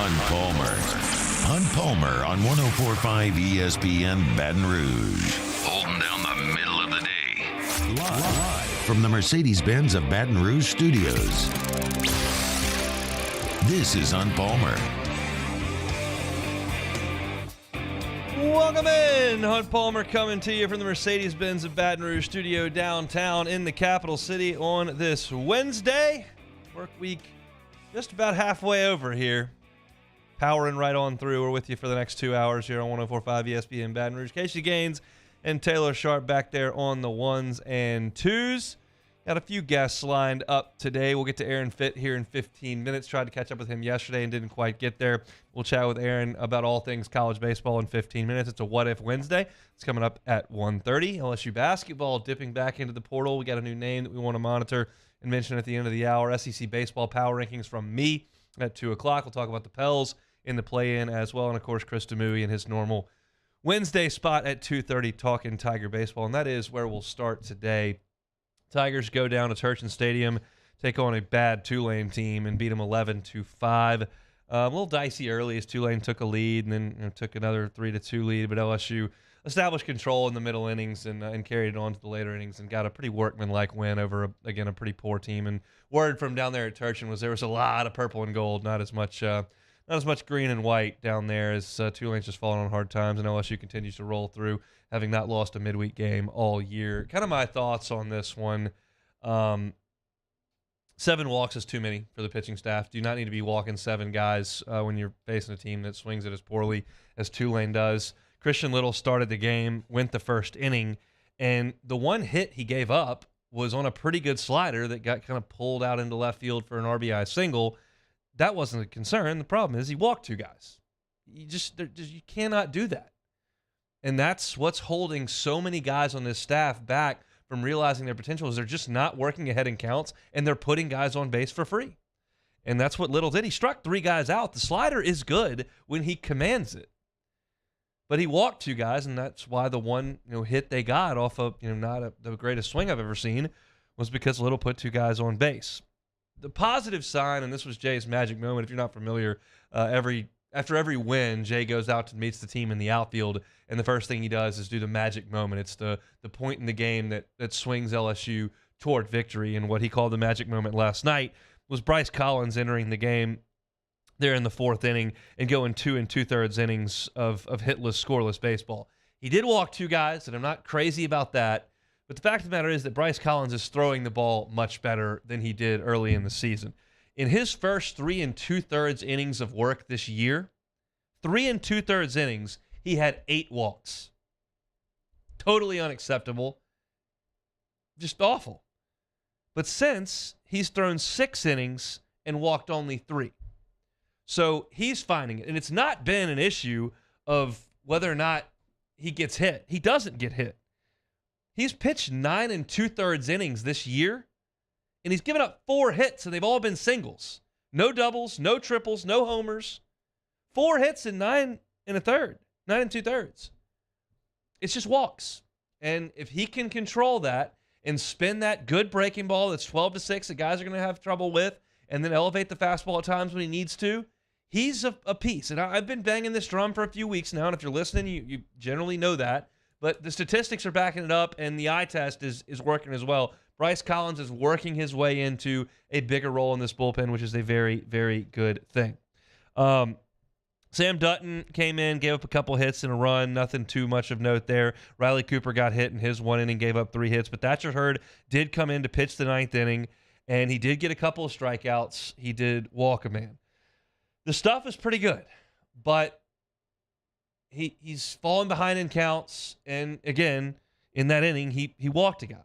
Hunt Palmer. Hunt Palmer on 104.5 ESPN Baton Rouge. Holding down the middle of the day. Live from the Mercedes-Benz of Baton Rouge studios. This is Hunt Palmer. Welcome in. Hunt Palmer coming to you from the Mercedes-Benz of Baton Rouge studio downtown in the capital city on this Wednesday. Work week just about halfway over here. Powering right on through. We're with you for the next 2 hours here on 104.5 ESPN Baton Rouge. Casey Gaines and Taylor Sharp back there on the ones and twos. Got a few guests lined up today. We'll get to Aaron Fitt here in 15 minutes. Tried to catch up with him yesterday and didn't quite get there. We'll chat with Aaron about all things college baseball in 15 minutes. It's a What If Wednesday. It's coming up at 1:30. LSU basketball dipping back into the portal. We got a new name that we want to monitor and mention at the end of the hour. SEC baseball power rankings from me at 2 o'clock. We'll talk about the Pels in the play-in as well. And, of course, Chris Demui in his normal Wednesday spot at 2:30 talking Tiger baseball. And that is where we'll start today. Tigers go down to Turchin Stadium, take on a bad Tulane team, and beat them 11-5. A little dicey early as Tulane took a lead and then took another 3-2 lead, but LSU established control in the middle innings and carried it on to the later innings and got a pretty workmanlike win over, a pretty poor team. And word from down there at Turchin was there was a lot of purple and gold, not as much green and white down there as Tulane's just falling on hard times, and LSU continues to roll through, having not lost a midweek game all year. Kind of my thoughts on this one. 7 walks is too many for the pitching staff. Do not need to be walking 7 guys when you're facing a team that swings it as poorly as Tulane does. Christian Little started the game, went the first inning, and the one hit he gave up was on a pretty good slider that got kind of pulled out into left field for an RBI single. That wasn't a concern. The problem is he walked 2 guys. You cannot do that. And that's what's holding so many guys on this staff back from realizing their potential is they're just not working ahead in counts, and they're putting guys on base for free. And that's what Little did. He struck 3 guys out. The slider is good when he commands it. But he walked 2 guys, and that's why the one hit they got off of not the greatest swing I've ever seen was because Little put 2 guys on base. The positive sign, and this was Jay's magic moment, if you're not familiar, after every win, Jay goes out and meets the team in the outfield, and the first thing he does is do the magic moment. It's the point in the game that swings LSU toward victory, and what he called the magic moment last night was Bryce Collins entering the game there in the 4th inning and going 2 2/3 innings of hitless, scoreless baseball. He did walk 2 guys, and I'm not crazy about that. But the fact of the matter is that Bryce Collins is throwing the ball much better than he did early in the season. In his first 3 2/3 innings of work this year, 3 2/3 innings, he had 8 walks. Totally unacceptable. Just awful. But since, he's thrown 6 innings and walked only 3. So he's finding it. And it's not been an issue of whether or not he gets hit. He doesn't get hit. He's pitched 9 2/3 innings this year, and he's given up 4 hits, and they've all been singles. No doubles, no triples, no homers. 4 hits in 9 2/3. It's just walks. And if he can control that and spin that good breaking ball that's 12-6 that guys are going to have trouble with, and then elevate the fastball at times when he needs to, he's a piece. And I've been banging this drum for a few weeks now, and if you're listening, you generally know that. But the statistics are backing it up, and the eye test is working as well. Bryce Collins is working his way into a bigger role in this bullpen, which is a very, very good thing. Sam Dutton came in, gave up a couple hits and a run. Nothing too much of note there. Riley Cooper got hit in his 1 inning, gave up 3 hits. But Thatcher Hurd did come in to pitch the 9th inning, and he did get a couple of strikeouts. He did walk a man. The stuff is pretty good, but he's fallen behind in counts, and again, in that inning, he walked a guy.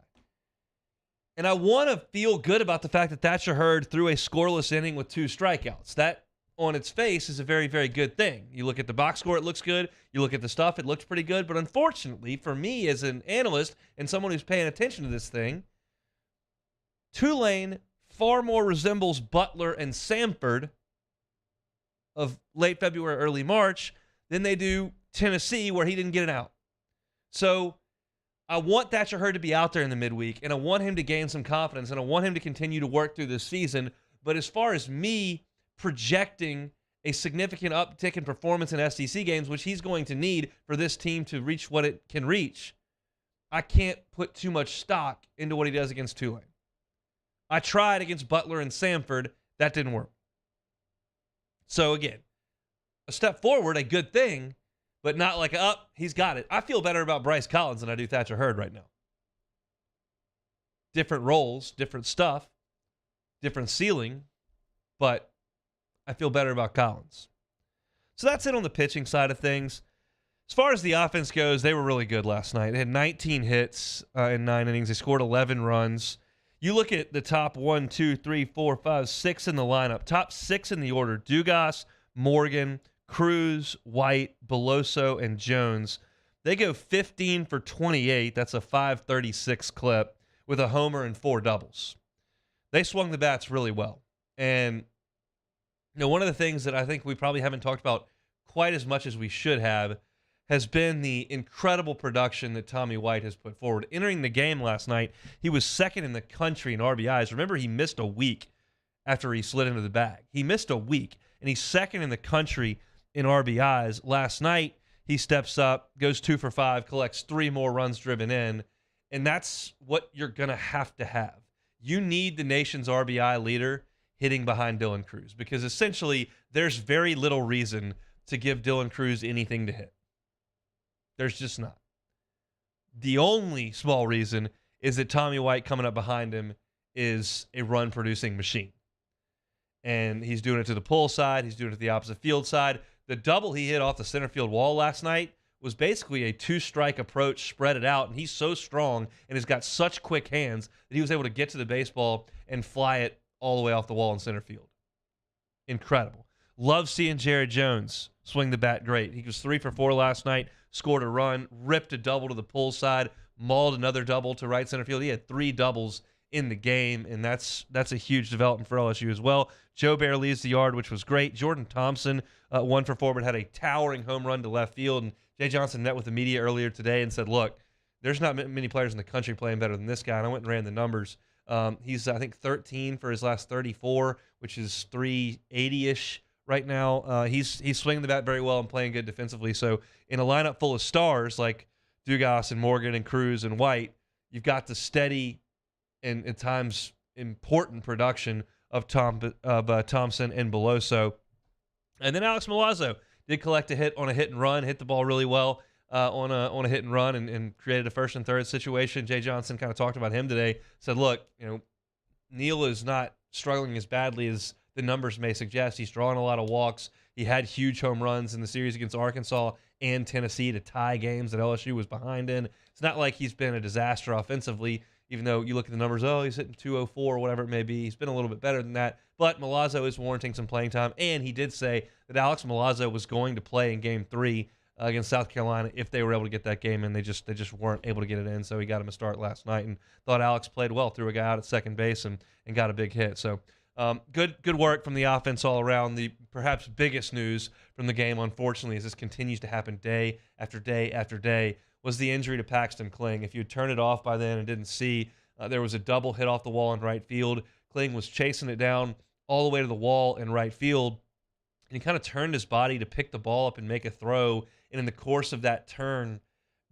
And I want to feel good about the fact that Thatcher Hurd threw a scoreless inning with 2 strikeouts. That, on its face, is a very, very good thing. You look at the box score, it looks good. You look at the stuff, it looks pretty good. But unfortunately, for me as an analyst and someone who's paying attention to this thing, Tulane far more resembles Butler and Samford of late February, early March than they do Tennessee, where he didn't get it out. So I want Thatcher Hurd to be out there in the midweek, and I want him to gain some confidence, and I want him to continue to work through this season. But as far as me projecting a significant uptick in performance in SEC games, which he's going to need for this team to reach what it can reach, I can't put too much stock into what he does against Tulane. I tried against Butler and Samford. That didn't work. So again, a step forward, a good thing, but not like, he's got it. I feel better about Bryce Collins than I do Thatcher Hurd right now. Different roles, different stuff, different ceiling, but I feel better about Collins. So that's it on the pitching side of things. As far as the offense goes, they were really good last night. They had 19 hits in 9 innings. They scored 11 runs. You look at the top 1, 2, 3, 4, 5, 6 in the lineup. Top 6 in the order: Dugas, Morgan, Cruz, White, Beloso, and Jones. They go 15 for 28. That's a 536 clip with a homer and 4 doubles. They swung the bats really well. And one of the things that I think we probably haven't talked about quite as much as we should have has been the incredible production that Tommy White has put forward. Entering the game last night, he was second in the country in RBIs. Remember, he missed a week after he slid into the bag. He missed a week, and he's second in the country in RBIs. Last night, he steps up, goes 2 for 5, collects 3 more runs driven in, and that's what you're going to have. You need the nation's RBI leader hitting behind Dylan Cruz, because essentially there's very little reason to give Dylan Cruz anything to hit. There's just not. The only small reason is that Tommy White coming up behind him is a run-producing machine. And he's doing it to the pull side. He's doing it to the opposite field side. The double he hit off the center field wall last night was basically a 2-strike approach, spread it out, and he's so strong and has got such quick hands that he was able to get to the baseball and fly it all the way off the wall in center field. Incredible. Love seeing Jared Jones swing the bat great. He was 3 for 4 last night, scored a run, ripped a double to the pull side, mauled another double to right center field. He had 3 doubles in the game, and that's a huge development for LSU as well. Joe Bear leaves the yard, which was great. Jordan Thompson, 1 for 4, but had a towering home run to left field. And Jay Johnson met with the media earlier today and said, look, there's not many players in the country playing better than this guy. And I went and ran the numbers. He's, I think, 13 for his last 34, which is 380-ish right now. He's swinging the bat very well and playing good defensively. So in a lineup full of stars like Dugas and Morgan and Cruz and White, you've got the steady and at times important production of Thompson and Beloso. And then Alex Milazzo did collect a hit on a hit and run, hit the ball really well on a hit and run, and created a first and third situation. Jay Johnson kind of talked about him today, said, look, Neal is not struggling as badly as the numbers may suggest. He's drawing a lot of walks. He had huge home runs in the series against Arkansas and Tennessee to tie games that LSU was behind in. It's not like he's been a disaster offensively, even though you look at the numbers, he's hitting 204 or whatever it may be. He's been a little bit better than that. But Milazzo is warranting some playing time, and he did say that Alex Milazzo was going to play in Game 3 against South Carolina if they were able to get that game, and they just weren't able to get it in, so he got him a start last night, and thought Alex played well, threw a guy out at second base and got a big hit. So good work from the offense all around. The perhaps biggest news from the game, unfortunately, as this continues to happen day after day after day, was the injury to Paxton Kling. If you had turned it off by then and didn't see, there was a double hit off the wall in right field. Kling was chasing it down all the way to the wall in right field, and he kind of turned his body to pick the ball up and make a throw, and in the course of that turn,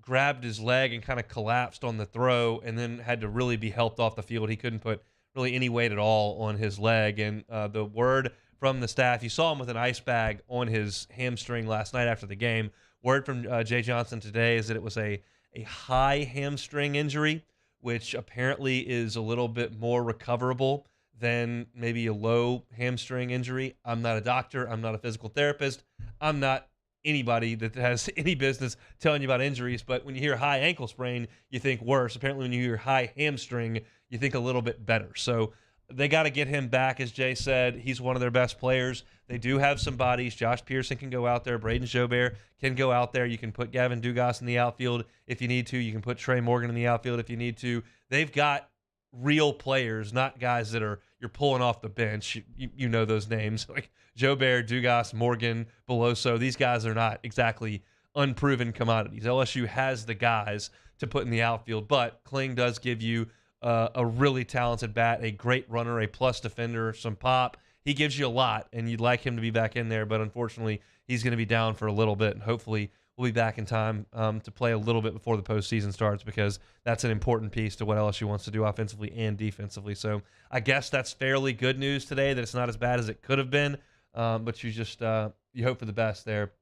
grabbed his leg and kind of collapsed on the throw, and then had to really be helped off the field. He couldn't put really any weight at all on his leg, and the word from the staff, you saw him with an ice bag on his hamstring last night after the game. Word from Jay Johnson today is that it was a high hamstring injury, which apparently is a little bit more recoverable than maybe a low hamstring injury. I'm not a doctor. I'm not a physical therapist. I'm not anybody that has any business telling you about injuries, but when you hear high ankle sprain, you think worse. Apparently when you hear high hamstring, you think a little bit better. So they got to get him back, as Jay said. He's one of their best players. They do have some bodies. Josh Pearson can go out there. Braden Jobert can go out there. You can put Gavin Dugas in the outfield if you need to. You can put Trey Morgan in the outfield if you need to. They've got real players, not guys that you're pulling off the bench. You know those names, like Jobert, Dugas, Morgan, Beloso. These guys are not exactly unproven commodities. LSU has the guys to put in the outfield, but Kling does give you a really talented bat, a great runner, a plus defender, some pop. he gives you a lot, and you'd like him to be back in there, but unfortunately, he's going to be down for a little bit, and hopefully we'll be back in time to play a little bit before the postseason starts, because that's an important piece to what LSU wants to do offensively and defensively. So I guess that's fairly good news today, that it's not as bad as it could have been, but you just you hope for the best there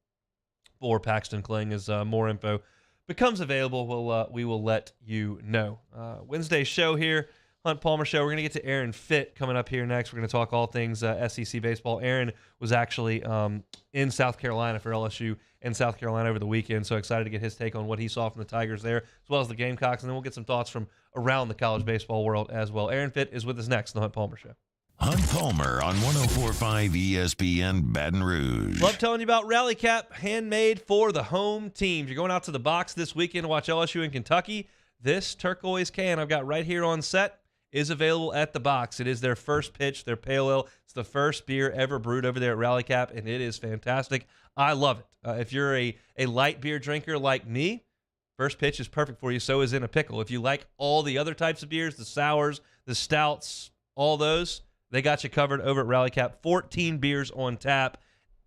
for Paxton Kling. As more info becomes available, we will let you know. Wednesday's show here, Hunt Palmer Show. We're going to get to Aaron Fitt coming up here next. We're going to talk all things SEC baseball. Aaron was actually in South Carolina for LSU and South Carolina over the weekend, so excited to get his take on what he saw from the Tigers there, as well as the Gamecocks, and then we'll get some thoughts from around the college baseball world as well. Aaron Fitt is with us next on the Hunt Palmer Show. Hunt Palmer on 104.5 ESPN Baton Rouge. Love telling you about Rally Cap, handmade for the home teams. You're going out to the box this weekend to watch LSU in Kentucky. This turquoise can I've got right here on set is available at the box. It is their first pitch, their pale ale. It's the first beer ever brewed over there at Rally Cap, and it is fantastic. I love it. If you're a light beer drinker like me, first pitch is perfect for you. So is In a Pickle. If you like all the other types of beers, the sours, the stouts, all those, they got you covered over at Rally Cap. 14 beers on tap,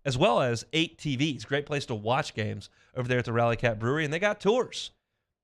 as well as 8 TVs. Great place to watch games over there at the Rally Cap Brewery. And they got tours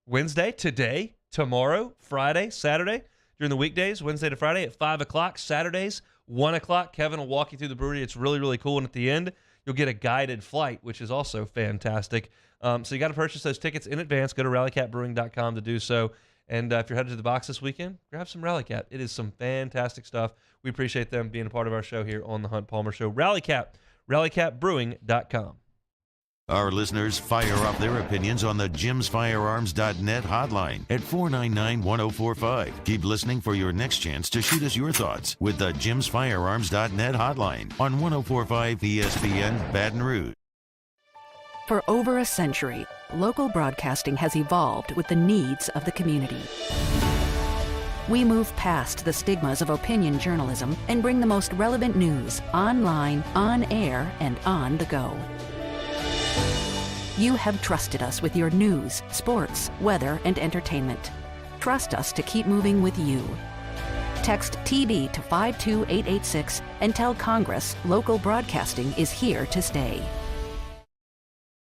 Wednesday, today, tomorrow, Friday, Saturday. During the weekdays, Wednesday to Friday at 5 o'clock. Saturdays, 1 o'clock. Kevin will walk you through the brewery. It's really, really cool. And at the end, you'll get a guided flight, which is also fantastic. So you got to purchase those tickets in advance. Go to rallycapbrewing.com to do so. And if you're headed to the box this weekend, grab some Rally Cap. It is some fantastic stuff. We appreciate them being a part of our show here on the Hunt Palmer Show. Rally Cap, rallycapbrewing.com. Our listeners fire off their opinions on the jimsfirearms.net hotline at 499-1045. Keep listening for your next chance to shoot us your thoughts with the jimsfirearms.net hotline on 104.5 ESPN Baton Rouge. For over a century, local broadcasting has evolved with the needs of the community. We move past the stigmas of opinion journalism and bring the most relevant news online, on air, and on the go. You have trusted us with your news, sports, weather, and entertainment. Trust us to keep moving with you. Text TB to 52886 and tell Congress local broadcasting is here to stay.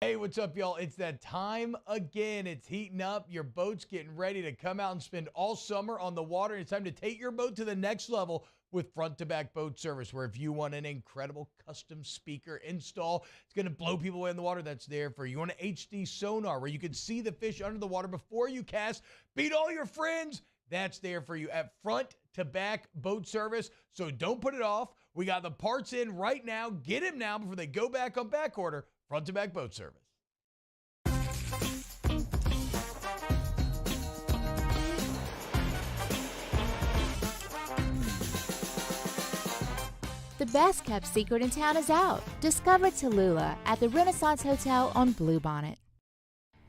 Hey, what's up, y'all? It's that time again. It's heating up. Your boat's getting ready to come out and spend all summer on the water. It's time to take your boat to the next level with front-to-back boat service, where if you want an incredible custom speaker install, it's going to blow people away in the water, that's there for you. You want an HD sonar where you can see the fish under the water before you cast, beat all your friends, that's there for you at front-to-back boat service. So don't put it off. We got the parts in right now. Get them now before they go back on back order. Front-to-back boat service. The best kept secret in town is out. Discover Tallulah at the Renaissance Hotel on Bluebonnet.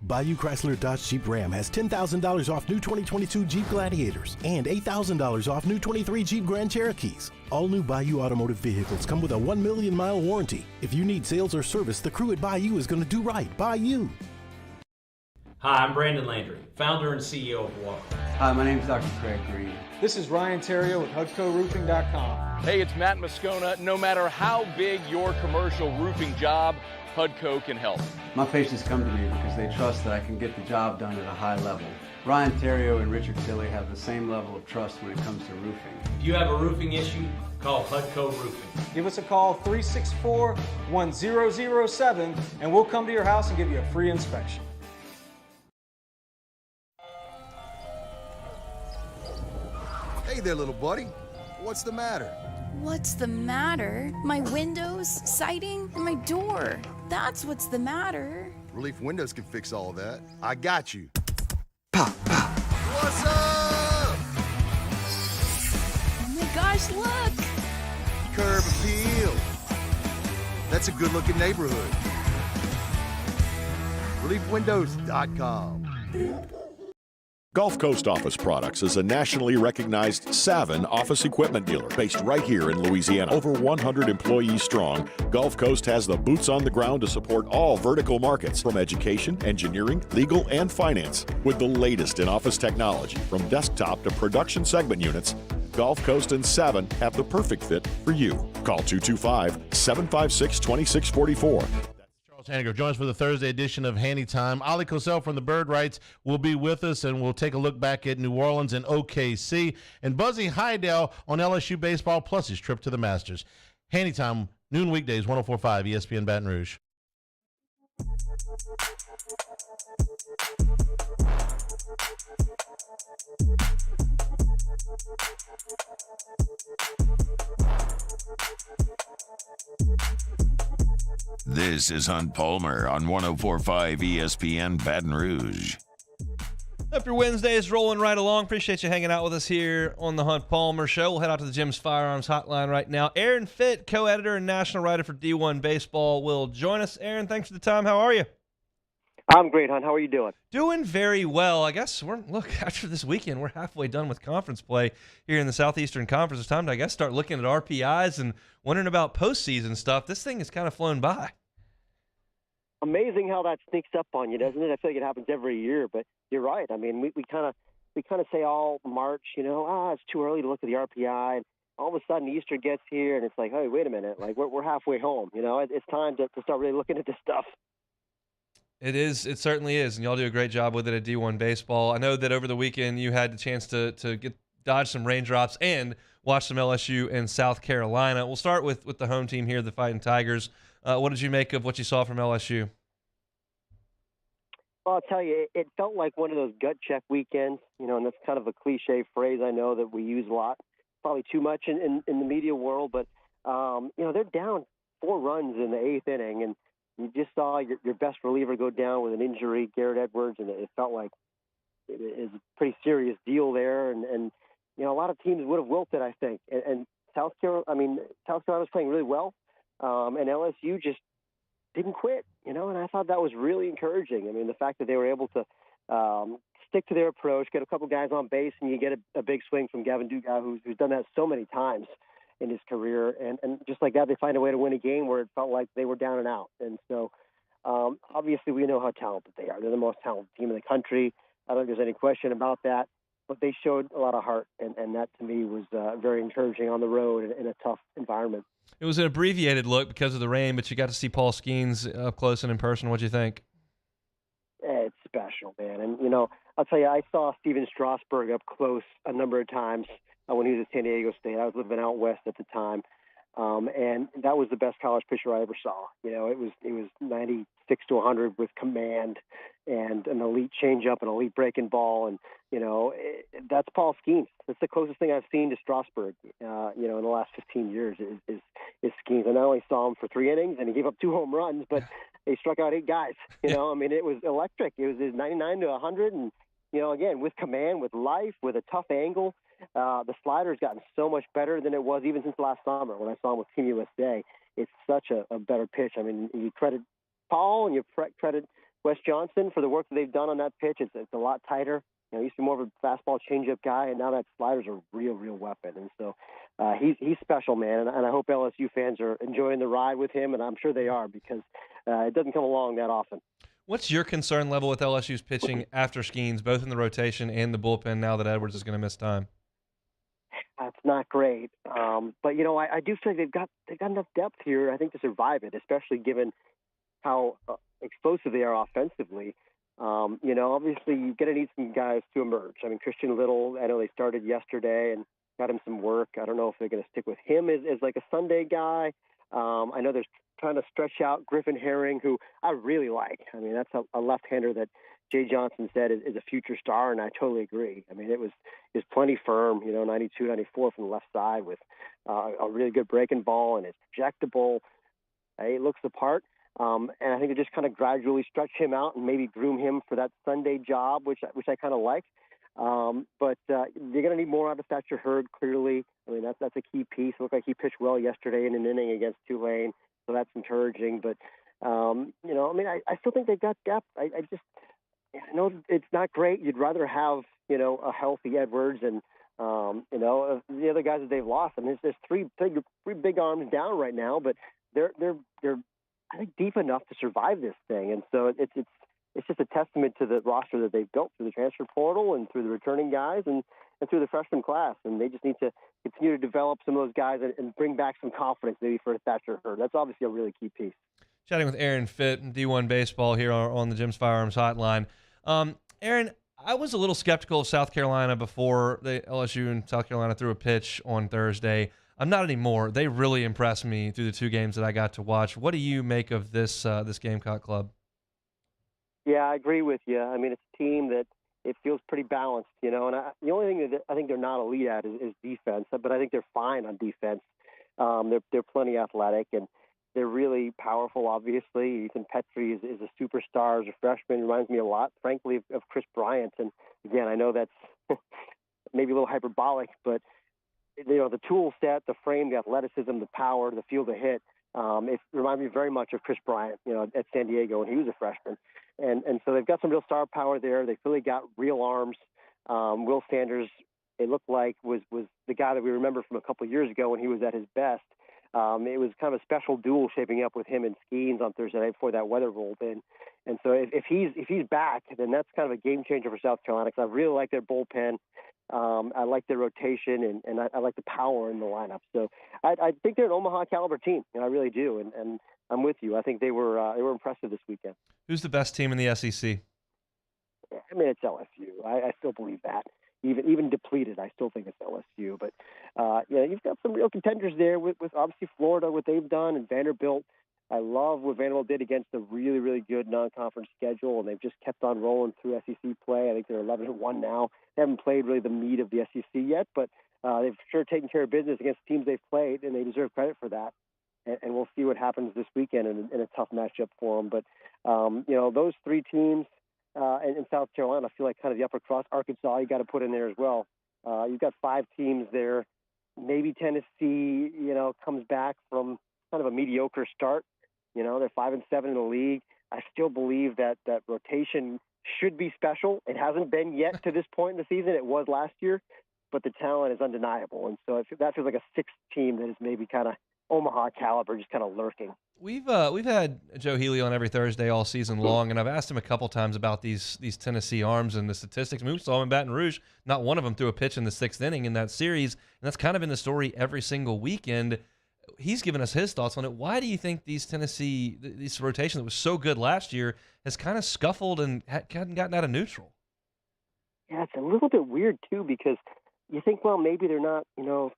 Bayou Chrysler Dodge Jeep Ram has $10,000 off new 2022 Jeep Gladiators and $8,000 off new 23 Jeep Grand Cherokees. All new Bayou automotive vehicles come with a 1 million mile warranty. If you need sales or service, the crew at Bayou is going to do right by you. Hi, I'm Brandon Landry, founder and CEO of Walker. Hi, my name is Dr. Craig Green. This is Ryan Terrio with HUDCORoofing.com. Hey, it's Matt Moscona. No matter how big your commercial roofing job, HUDCO can help. My patients come to me because they trust that I can get the job done at a high level. Ryan Terrio and Richard Tilley have the same level of trust when it comes to roofing. If you have a roofing issue, call HUDCO Roofing. Give us a call, 364-1007, and we'll come to your house and give you a free inspection. Hey there, little buddy. What's the matter? What's the matter? My windows, siding, and my door. That's what's the matter. Relief Windows can fix all that. I got you. Pop, pop. What's up? Oh my gosh, look! Curb appeal. That's a good-looking neighborhood. ReliefWindows.com. Gulf Coast Office Products is a nationally recognized Savin office equipment dealer based right here in Louisiana. Over 100 employees strong, Gulf Coast has the boots on the ground to support all vertical markets from education, engineering, legal, and finance. With the latest in office technology, from desktop to production segment units, Gulf Coast and Savin have the perfect fit for you. Call 225-756-2644. Hanniger. Join us for the Thursday edition of Handy Time. Ali Cosell from the Bird Rights will be with us, and we'll take a look back at New Orleans and OKC, and Buzzy Heidel on LSU baseball, plus his trip to the Masters. Handy Time, noon weekdays, 104.5 ESPN Baton Rouge. This is Hunt Palmer on 104.5 ESPN Baton Rouge. Hope your Wednesday is rolling right along. Appreciate you hanging out with us here on the Hunt Palmer Show. We'll head out to the Jim's Firearms Hotline right now. Aaron Fitt, co-editor and national writer for D1 Baseball, will join us. Aaron, thanks for the time. How are you? I'm great, Hunt. How are you doing? Doing very well. I guess after this weekend, we're halfway done with conference play here in the Southeastern Conference. It's time to, I guess, start looking at RPIs and wondering about postseason stuff. This thing has kind of flown by. Amazing how that sneaks up on you, doesn't it? I feel like it happens every year, but you're right. I mean, we kind of say all March, it's too early to look at the RPI. And all of a sudden, Easter gets here, and it's like, hey, wait a minute, like we're halfway home. It's time to start really looking at this stuff. It is. It certainly is, and y'all do a great job with it at D1 Baseball. I know that over the weekend you had the chance to dodge some raindrops and watch some LSU and South Carolina. We'll start with the home team here, the Fighting Tigers. What did you make of what you saw from LSU? Well, I'll tell you, it felt like one of those gut check weekends, and that's kind of a cliche phrase I know that we use a lot, probably too much in the media world, but, they're down 4 runs in the 8th inning, and you just saw your best reliever go down with an injury, Garrett Edwards, and it felt like it is a pretty serious deal there. And a lot of teams would have wilted, I think. And South Carolina was playing really well, and LSU just didn't quit, and I thought that was really encouraging. I mean, the fact that they were able to stick to their approach, get a couple guys on base, and you get a big swing from Gavin Dugas, who's done that so many times in his career, and just like that, they find a way to win a game where it felt like they were down and out. And so, obviously, we know how talented they are. They're the most talented team in the country. I don't think there's any question about that. But they showed a lot of heart, and that to me was very encouraging on the road in a tough environment. It was an abbreviated look because of the rain, but you got to see Paul Skeens up close and in person. What'd you think? It's special, man. And, I'll tell you, I saw Steven Strasburg up close a number of times when he was at San Diego State. I was living out west at the time, and that was the best college pitcher I ever saw. It was 96 to 100 with command and an elite changeup, an elite breaking ball, and that's Paul Skeens. That's the closest thing I've seen to Strasburg, in the last 15 years is Skeens. And I only saw him for 3 innings, and he gave up 2 home runs, but they struck out 8 guys. I mean, it was electric. It was 99 to 100, and again, with command, with life, with a tough angle. The slider's gotten so much better than it was even since last summer when I saw him with Team USA. It's such a better pitch. I mean, you credit Paul and you credit Wes Johnson for the work that they've done on that pitch. It's a lot tighter. He used to be more of a fastball changeup guy, and now that slider's a real weapon. And so he's special, man. And I hope LSU fans are enjoying the ride with him, and I'm sure they are because it doesn't come along that often. What's your concern level with LSU's pitching after Skeens, both in the rotation and the bullpen, now that Edwards is going to miss time? That's not great. But, I do feel like they've got enough depth here, I think, to survive it, especially given how explosive they are offensively. Obviously you're going to need some guys to emerge. I mean, Christian Little, I know they started yesterday and got him some work. I don't know if they're going to stick with him as like a Sunday guy. I know they're trying to stretch out Griffin Herring, who I really like. I mean, that's a left-hander that Jay Johnson said is a future star, and I totally agree. I mean, it was plenty firm, 92, 94 from the left side with a really good breaking ball, and it's projectable. He looks the part. And I think they just kind of gradually stretch him out and maybe groom him for that Sunday job, which I kind of like. But you're going to need more out of Thatcher Hurd, clearly. I mean, that's a key piece. It looked like he pitched well yesterday in an inning against Tulane, so that's encouraging. But, I still think they've got depth. I know it's not great. You'd rather have, a healthy Edwards and, the other guys that they've lost. I mean, there's three big arms down right now, but they're I think deep enough to survive this thing. And so it's just a testament to the roster that they've built through the transfer portal and through the returning guys. And through the freshman class, and they just need to continue to develop some of those guys and bring back some confidence maybe for Thatcher Hurd. That's obviously a really key piece. Chatting with Aaron Fitt, D1 Baseball here on the Jim's Firearms Hotline. Aaron, I was a little skeptical of South Carolina before the LSU and South Carolina threw a pitch on Thursday. I'm not anymore. They really impressed me through the two games that I got to watch. What do you make of this Gamecock club? Yeah, I agree with you. I mean, it's a team that it feels pretty balanced, and the only thing that I think they're not elite at is defense, but I think they're fine on defense. They're plenty athletic, and they're really powerful, obviously. Ethan Petrie is a superstar as a freshman. Reminds me a lot, frankly, of Chris Bryant. And, again, I know that's maybe a little hyperbolic, but, the tool set, the frame, the athleticism, the power, the feel to hit, it reminds me very much of Chris Bryant, at San Diego when he was a freshman. And so they've got some real star power there. They've really got real arms. Will Sanders, it looked like, was the guy that we remember from a couple of years ago when he was at his best. It was kind of a special duel shaping up with him and Skeens on Thursday night before that weather rolled in. And so if he's back, then that's kind of a game changer for South Carolina, because I really like their bullpen. I like their rotation, and I like the power in the lineup. So I think they're an Omaha caliber team, and I really do. And I'm with you. I think they were impressive this weekend. Who's the best team in the SEC? I mean, it's LSU. I still believe that. Even depleted, I still think it's LSU. But, you've got some real contenders there with obviously Florida, what they've done, and Vanderbilt. I love what Vanderbilt did against a really, really good non-conference schedule, and they've just kept on rolling through SEC play. I think they're 11-1 now. They haven't played really the meat of the SEC yet, but they've sure taken care of business against teams they've played, and they deserve credit for that. And we'll see what happens this weekend in a tough matchup for them. But, those three teams in South Carolina, I feel like kind of the upper cross. Arkansas, you got to put in there as well. You've got 5 teams there. Maybe Tennessee, comes back from kind of a mediocre start. They're 5-7 in the league. I still believe that rotation should be special. It hasn't been yet to this point in the season. It was last year, but the talent is undeniable. And so that feels like a 6th team that is maybe kind of Omaha caliber, just kind of lurking. We've had Joe Healy on every Thursday all season long, and I've asked him a couple times about these Tennessee arms and the statistics. I mean, we saw him in Baton Rouge. Not one of them threw a pitch in the 6th inning in that series, and that's kind of been the story every single weekend. He's given us his thoughts on it. Why do you think this rotation that was so good last year has kind of scuffled and hadn't gotten out of neutral? Yeah, it's a little bit weird, too, because you think, well, maybe they're not,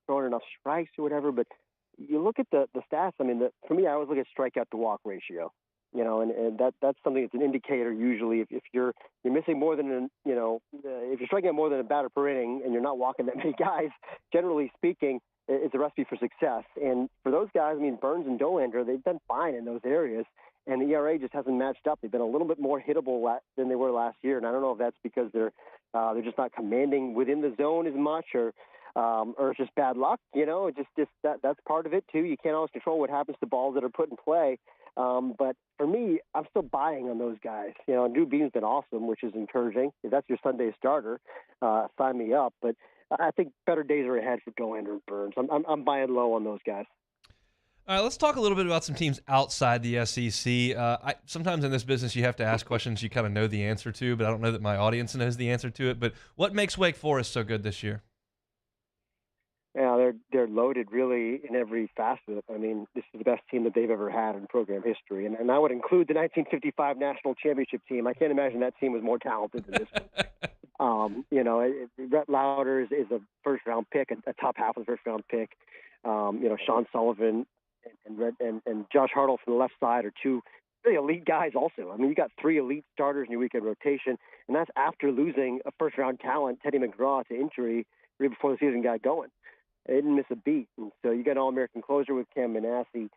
throwing enough strikes or whatever, but you look at the stats. I mean, for me, I always look at strikeout to walk ratio, and that's something that's an indicator usually if you're missing more than, if you're striking out more than a batter per inning and you're not walking that many guys, generally speaking, it's a recipe for success. And for those guys, I mean, Burns and Dolander, they've done fine in those areas, and the ERA just hasn't matched up. They've been a little bit more hittable than they were last year, and I don't know if that's because they're just not commanding within the zone as much, or it's just bad luck. That's part of it too. You can't always control what happens to balls that are put in play. But for me, I'm still buying on those guys. Drew Beam's been awesome, which is encouraging. If that's your Sunday starter, sign me up. But I think better days are ahead for Dolander and Burns. I'm buying low on those guys. All right, let's talk a little bit about some teams outside the SEC. Sometimes in this business you have to ask questions you kind of know the answer to, but I don't know that my audience knows the answer to it. But what makes Wake Forest so good this year? Yeah, they're loaded really in every facet. I mean, this is the best team that they've ever had in program history, and I would include the 1955 national championship team. I can't imagine that team was more talented than this one. Rhett Lauder is a first-round pick, a top half of the first-round pick. Sean Sullivan and Josh Hartle from the left side are 2 really elite guys also. I mean, you got 3 elite starters in your weekend rotation, and that's after losing a first-round talent, Teddy McGraw, to injury right before the season got going. They didn't miss a beat. And so you got an All-American closer with Cam Manassi.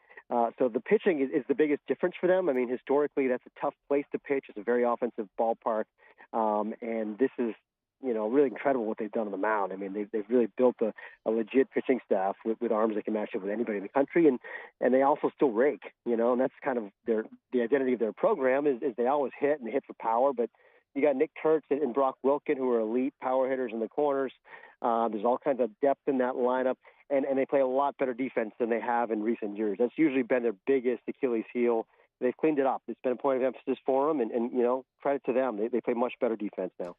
So the pitching is the biggest difference for them. I mean, historically, that's a tough place to pitch. It's a very offensive ballpark. And this is, really incredible what they've done on the mound. I mean, they've really built a legit pitching staff with arms that can match up with anybody in the country. And they also still rake, and that's kind of the identity of their program is they always hit, and they hit for power. But you got Nick Kurtz and Brock Wilkin, who are elite power hitters in the corners. There's all kinds of depth in that lineup, and they play a lot better defense than they have in recent years. That's usually been their biggest Achilles heel. They've cleaned it up. It's been a point of emphasis for them, and credit to them. They play much better defense now.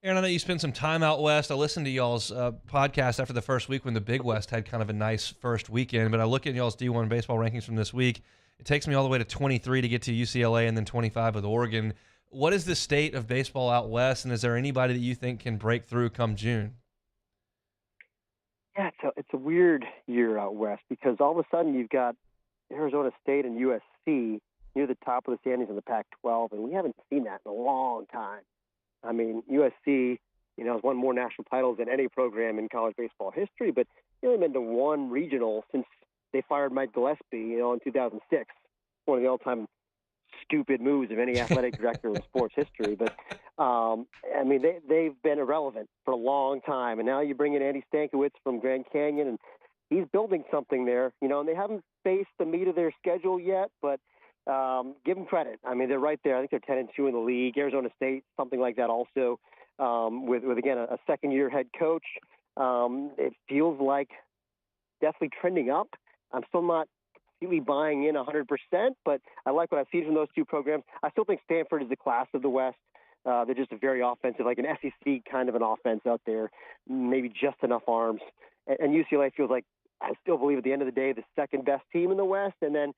Aaron, I know you spent some time out west. I listened to y'all's podcast after the first week when the Big West had kind of a nice first weekend, but I look at y'all's D1 baseball rankings from this week. It takes me all the way to 23 to get to UCLA and then 25 with Oregon. What is the state of baseball out west, and is there anybody that you think can break through come June? Yeah, it's a weird year out west because all of a sudden you've got Arizona State and USC near the top of the standings in the Pac-12, and we haven't seen that in a long time. I mean, USC, has won more national titles than any program in college baseball history, but they only been to one regional since they fired Mike Gillespie, in 2006. One of the all-time stupid moves of any athletic director in sports history. But, they've been irrelevant for a long time. And now you bring in Andy Stankiewicz from Grand Canyon, and he's building something there, and they haven't faced the meat of their schedule yet, but give them credit. I mean, they're right there. I think they're 10-2 in the league. Arizona State, something like that also, with again, a second-year head coach. It feels like definitely trending up. I'm still not completely buying in 100%, but I like what I've seen from those two programs. I still think Stanford is the class of the West. They're just a very offensive, like an SEC kind of an offense out there, maybe just enough arms. And UCLA feels like, I still believe at the end of the day, the second best team in the West. And then,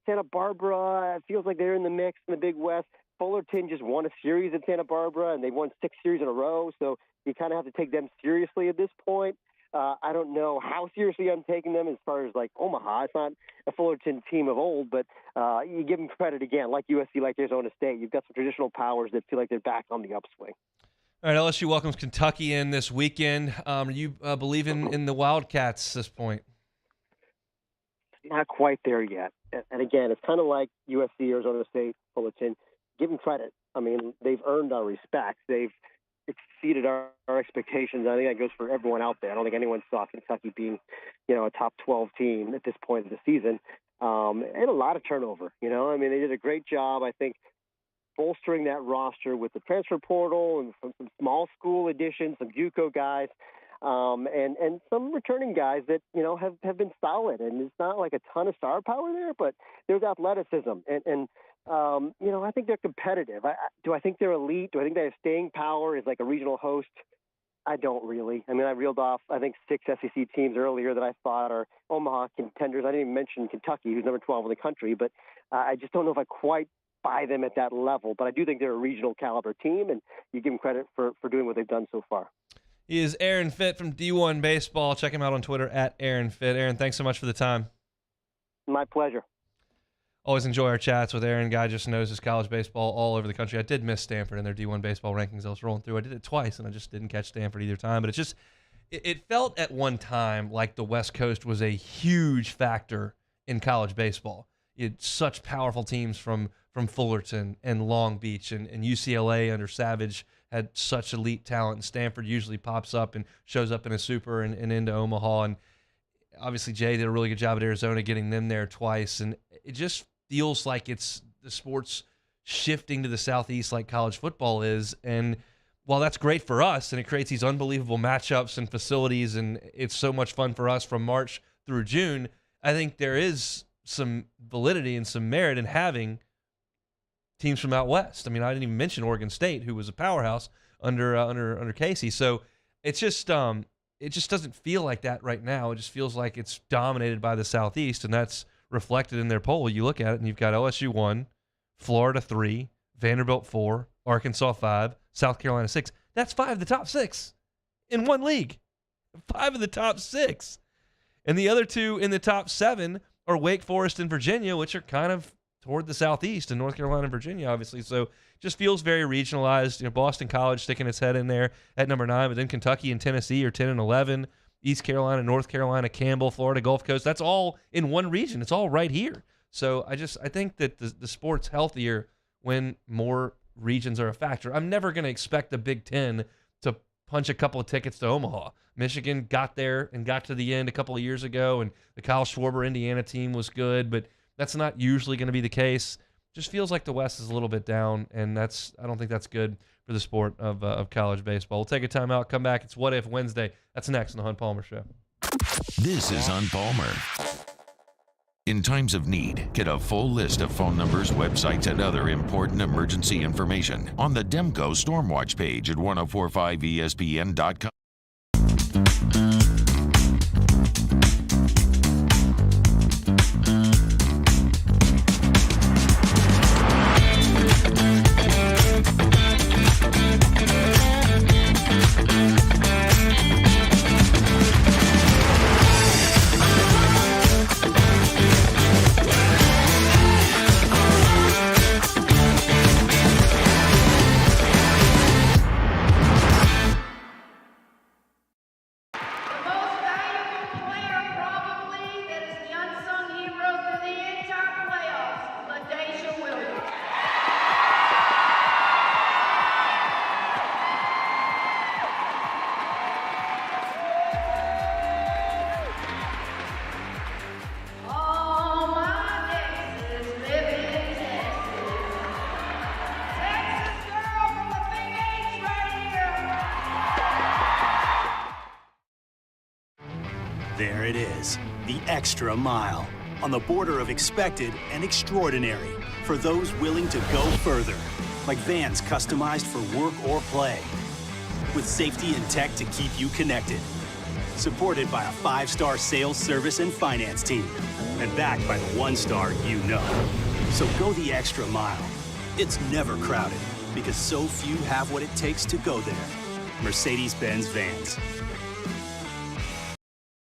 Santa Barbara, it feels like they're in the mix in the Big West. Fullerton just won a series at Santa Barbara, and they've won 6 series in a row. So you kind of have to take them seriously at this point. I don't know how seriously I'm taking them as far as like Omaha. It's not a Fullerton team of old, but you give them credit again, like USC, like Arizona State. You've got some traditional powers that feel like they're back on the upswing. All right, LSU welcomes Kentucky in this weekend. You believe in the Wildcats at this point? Not quite there yet. And again, it's kind of like USC, Arizona State, Fullerton. Give them credit. I mean, they've earned our respect. They've exceeded our expectations. I think that goes for everyone out there. I don't think anyone saw Kentucky being, a top 12 team at this point of the season. And a lot of turnover, they did a great job, I think, bolstering that roster with the transfer portal and some small school additions, some JUCO guys, and some returning guys that, have been solid. And it's not like a ton of star power there, but there's athleticism. And I think they're competitive. Do I think they're elite? Do I think they have staying power as like a regional host? I don't really. I mean, I reeled off, I think, 6 SEC teams earlier that I thought are Omaha contenders. I didn't even mention Kentucky, who's number 12 in the country, but I just don't know if I quite buy them at that level. But I do think they're a regional caliber team, and you give them credit for doing what they've done so far. He is Aaron Fitt from D1 Baseball. Check him out on Twitter at Aaron Fitt. Aaron, thanks so much for the time. My pleasure. Always enjoy our chats with Aaron. Guy just knows his college baseball all over the country. I did miss Stanford in their D1 baseball rankings. I was rolling through. I did it twice, and I just didn't catch Stanford either time. But it felt at one time like the West Coast was a huge factor in college baseball. You had such powerful teams from Fullerton and Long Beach, and UCLA under Savage had such elite talent. And Stanford usually pops up and shows up in a super and into Omaha. And obviously Jay did a really good job at Arizona getting them there twice. And it just feels like it's the sports shifting to the Southeast like college football is. And while that's great for us and it creates these unbelievable matchups and facilities and it's so much fun for us from March through June, I think there is some validity and some merit in having teams from out west. I mean, I didn't even mention Oregon State, who was a powerhouse under Casey. So it just doesn't feel like that right now. It just feels like it's dominated by the Southeast, and that's reflected in their poll. You look at it, and you've got LSU 1, Florida 3, Vanderbilt 4, Arkansas 5, South Carolina 6. That's 5 of the top 6 in one league. 5 of the top 6. And the other 2 in the top 7 are Wake Forest and Virginia, which are kind of toward the Southeast, and North Carolina and Virginia, obviously. So just feels very regionalized. Boston College sticking its head in there at number 9, but then Kentucky and Tennessee are 10 and 11. East Carolina, North Carolina, Campbell, Florida, Gulf Coast. That's all in one region. It's all right here. So I think that the sport's healthier when more regions are a factor. I'm never going to expect the Big Ten to punch a couple of tickets to Omaha. Michigan got there and got to the end a couple of years ago, and the Kyle Schwarber Indiana team was good, but that's not usually going to be the case. Just feels like the West is a little bit down, and I don't think that's good for the sport of college baseball. We'll take a timeout, come back. It's What If Wednesday. That's next on the Hunt Palmer Show. This is Hunt Palmer. In times of need, get a full list of phone numbers, websites, and other important emergency information on the Demco Stormwatch page at 1045ESPN.com. There it is, the extra mile, on the border of expected and extraordinary for those willing to go further, like vans customized for work or play, with safety and tech to keep you connected, supported by a 5-star sales, service, and finance team, and backed by the 1-star you know. So go the extra mile. It's never crowded, because so few have what it takes to go there. Mercedes-Benz Vans.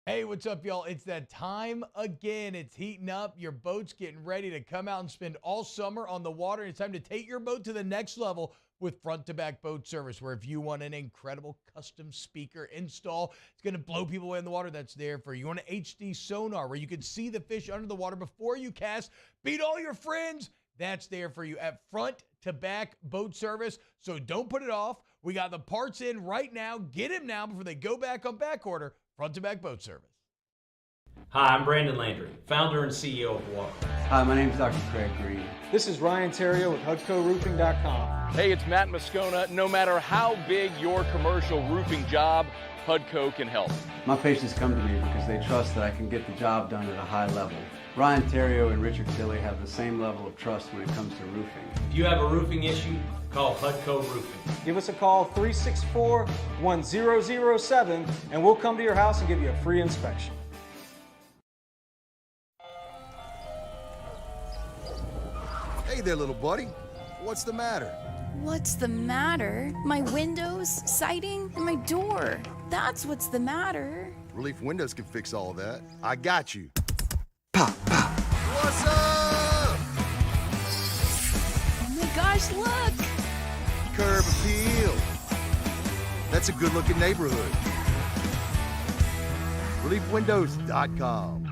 Hey, what's up, y'all? It's that time again. It's heating up. Your boat's getting ready to come out and spend all summer on the water. It's time to take your boat to the next level with front-to-back boat service, where if you want an incredible custom speaker install, it's going to blow people away in the water, that's there for you. You want an HD sonar where you can see the fish under the water before you cast, beat all your friends, that's there for you at front-to-back boat service. So don't put it off. We got the parts in right now. Get them now before they go back on back order. Front-to-back boat service. Hi, I'm Brandon Landry, founder and CEO of Water. Hi, my name is Dr. Craig Green. This is Ryan Terrio with HUDCORoofing.com. Hey, it's Matt Moscona. No matter how big your commercial roofing job, HUDCO can help. My patients come to me because they trust that I can get the job done at a high level. Ryan Terrio and Richard Tilley have the same level of trust when it comes to roofing. If you have a roofing issue, call HUDCO Roofing. Give us a call, 364-1007, and we'll come to your house and give you a free inspection. Hey there, little buddy. What's the matter? What's the matter? My windows, siding, and my door. That's what's the matter. Relief Windows can fix all that. I got you. Pop, pop. What's up? Oh my gosh, look! Curb appeal. That's a good-looking neighborhood. ReliefWindows.com.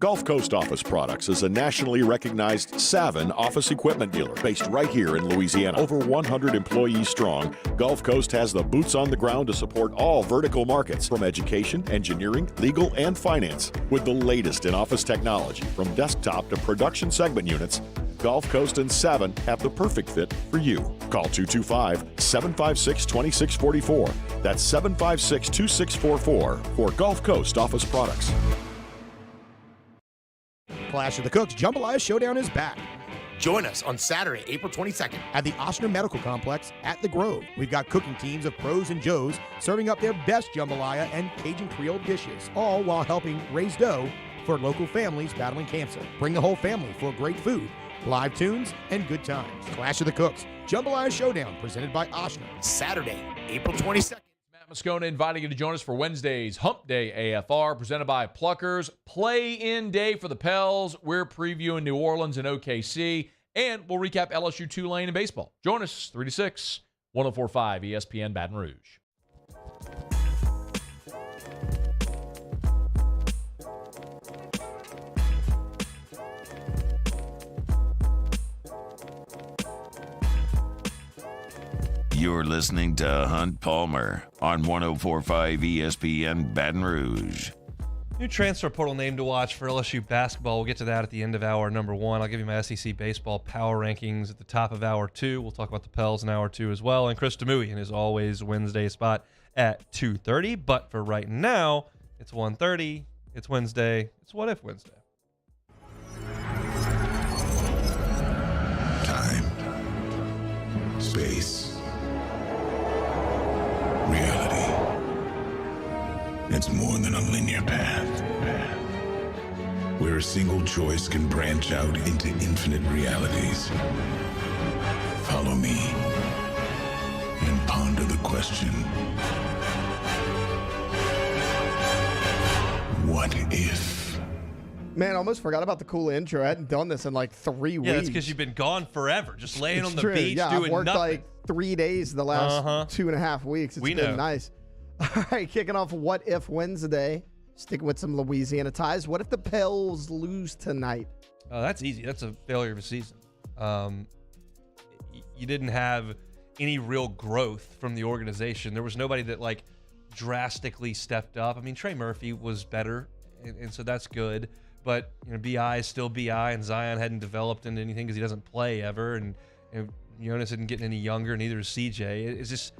Gulf Coast Office Products is a nationally recognized Savin office equipment dealer based right here in Louisiana. Over 100 employees strong, Gulf Coast has the boots on the ground to support all vertical markets, from education, engineering, legal, and finance. With the latest in office technology, from desktop to production segment units, Gulf Coast and Savin have the perfect fit for you. Call 225-756-2644. That's 756-2644 for Gulf Coast Office Products. Clash of the Cooks Jambalaya Showdown is back. Join us on Saturday, April 22nd at the Ochsner Medical Complex at the Grove. We've got cooking teams of pros and joes serving up their best jambalaya and Cajun Creole dishes, all while helping raise dough for local families battling cancer. Bring the whole family for great food, live tunes, and good times. Clash of the Cooks Jambalaya Showdown, presented by Ochsner. Saturday, April 22nd. Moscona inviting you to join us for Wednesday's Hump Day AFR, presented by Pluckers. Play-in day for the Pels. We're previewing New Orleans and OKC, and we'll recap LSU Tulane in baseball. Join us 3 to 6, 104.5 ESPN Baton Rouge. You're listening to Hunt Palmer on 104.5 ESPN Baton Rouge. New transfer portal name to watch for LSU basketball. We'll get to that at the end of hour number 1. I'll give you my SEC baseball power rankings at the top of hour 2. We'll talk about the Pels in hour 2 as well. And Chris Demui in his always Wednesday spot at 2:30. But for right now, it's 1:30. It's Wednesday. It's What If Wednesday. Time, space, reality. It's more than a linear path. Where a single choice can branch out into infinite realities. Follow me and ponder the question, what if? Man, I almost forgot about the cool intro. I hadn't done this in like 3 weeks. Yeah, that's because you've been gone forever, just laying on the true. beach yeah, doing I've worked nothing. like 3 days the last 2.5 weeks. It's been nice. All right, kicking off What If Wednesday. Sticking with some Louisiana ties. What if the Pels lose tonight? That's easy. That's a failure of a season. You didn't have any real growth from the organization. There was nobody that like drastically stepped up. I mean, Trey Murphy was better, and so that's good. But BI is still BI, and Zion hadn't developed into anything because he doesn't play ever, and Jonas isn't getting any younger, neither is CJ. It's just,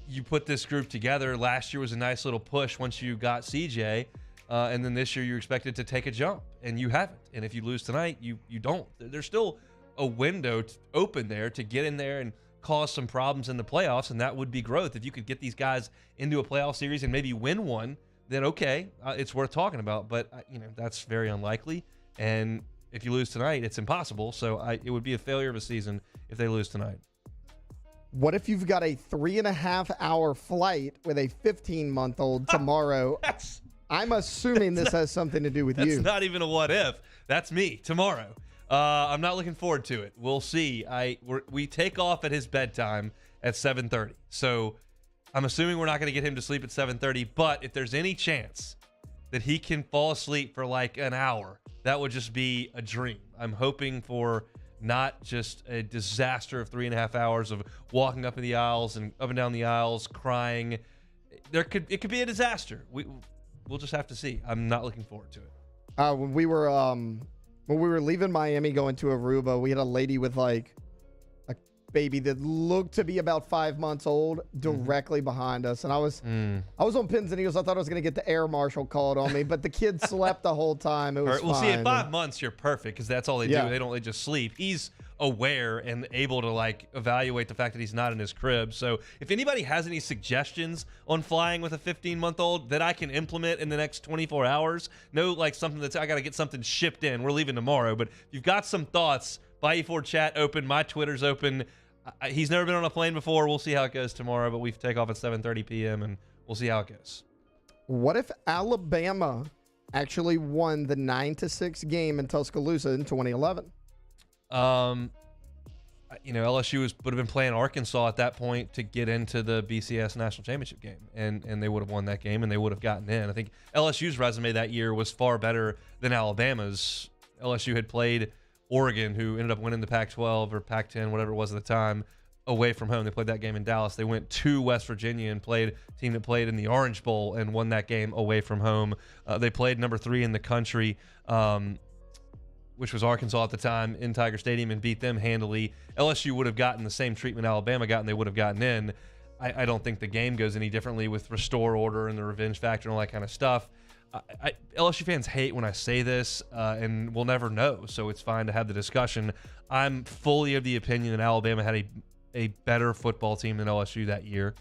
you put this group together. Last year was a nice little push once you got CJ, and then this year you're expected to take a jump, and you haven't. And if you lose tonight, you don't. There's still a window open there to get in there and cause some problems in the playoffs, and that would be growth. If you could get these guys into a playoff series and maybe win one, then okay, it's worth talking about. But that's very unlikely. And if you lose tonight, it's impossible. So it would be a failure of a season if they lose tonight. What if you've got a 3.5-hour flight with a 15-month-old tomorrow? I'm assuming this has something to do with you. That's not even a what if. That's me tomorrow. I'm not looking forward to it. We'll see. We take off at his bedtime at 7:30. So I'm assuming we're not going to get him to sleep at 7:30. But if there's any chance that he can fall asleep for like an hour, that would just be a dream. I'm hoping for not just a disaster of 3.5 hours of walking up in the aisles and up and down the aisles, crying. It could be a disaster. We'll just have to see. I'm not looking forward to it. When we were leaving Miami going to Aruba, we had a lady with like a baby that looked to be about 5 months old directly behind us, and I was on pins and needles. I thought I was going to get the air marshal called on me, but the kid slept the whole time. It was Well, fine. see, at 5 months, you're perfect because that's all they Yeah. do. They just sleep. He's aware and able to like evaluate the fact that he's not in his crib. So if anybody has any suggestions on flying with a 15-month-old that I can implement in the next 24 hours, like something that's, I got to get something shipped in. We're leaving tomorrow, but if you've got some thoughts, Bayou Ford chat open. My Twitter's open. He's never been on a plane before. We'll see how it goes tomorrow, but we take off at 7:30 p.m. and we'll see how it goes. What if Alabama actually won the 9-6 game in Tuscaloosa in 2011? LSU would have been playing Arkansas at that point to get into the BCS national championship game, and they would have won that game, and they would have gotten in. I think LSU's resume that year was far better than Alabama's. LSU had played Oregon, who ended up winning the Pac-12 or Pac-10, whatever it was at the time, away from home. They played that game in Dallas. They went to West Virginia and played a team that played in the Orange Bowl and won that game away from home. They played number 3 in the country, which was Arkansas at the time, in Tiger Stadium, and beat them handily. LSU would have gotten the same treatment Alabama got, and they would have gotten in. I don't think the game goes any differently with restore order and the revenge factor and all that kind of stuff. LSU fans hate when I say this, and we'll never know, so it's fine to have the discussion. I'm fully of the opinion that Alabama had a better football team than LSU that year,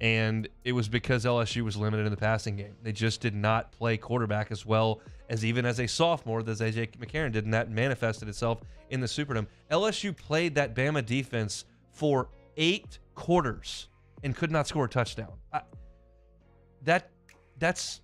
and it was because LSU was limited in the passing game. They just did not play quarterback as well as even as a sophomore that A.J. McCarron did, and that manifested itself in the Superdome. LSU played that Bama defense for 8 quarters and could not score a touchdown. That's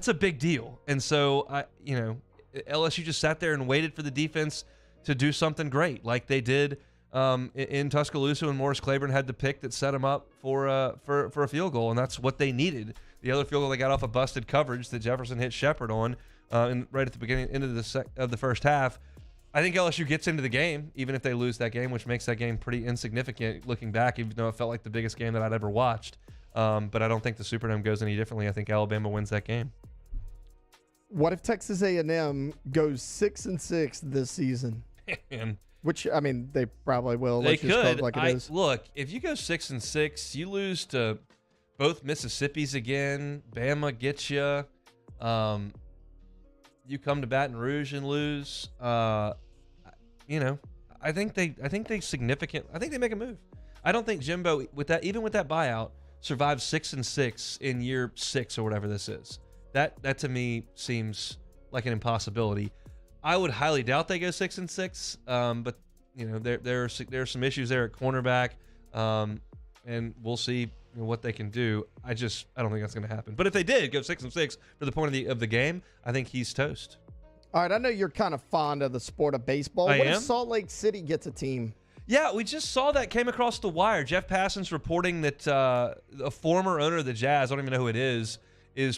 a big deal. And so, LSU just sat there and waited for the defense to do something great, like they did in Tuscaloosa when Morris Claiborne had the pick that set him up for a field goal, and that's what they needed. The other field goal they got off a busted coverage that Jefferson hit Shepard on right at the beginning of the first half. I think LSU gets into the game, even if they lose that game, which makes that game pretty insignificant looking back, even though it felt like the biggest game that I'd ever watched. But I don't think the Superdome goes any differently. I think Alabama wins that game. What if Texas A&M goes 6-6 this season? Man. Which, I mean, they probably will. They Let's just call could. it like it is. Look, if you go 6-6, you lose to both Mississippi's again. Bama gets you. you come to Baton Rouge and lose, I think they make a move. I don't think Jimbo, even with that buyout, survives 6-6 in year 6 or whatever this is. That to me seems like an impossibility. I would highly doubt they go 6-6, but there are some issues there at cornerback, and we'll see what they can do. I don't think that's going to happen. But if they did go 6-6 for the point of the game, I think he's toast. All right, I know you're kind of fond of the sport of baseball. What if Salt Lake City gets a team? Yeah, we just saw that came across the wire. Jeff Passan's reporting that a former owner of the Jazz, I don't even know who it is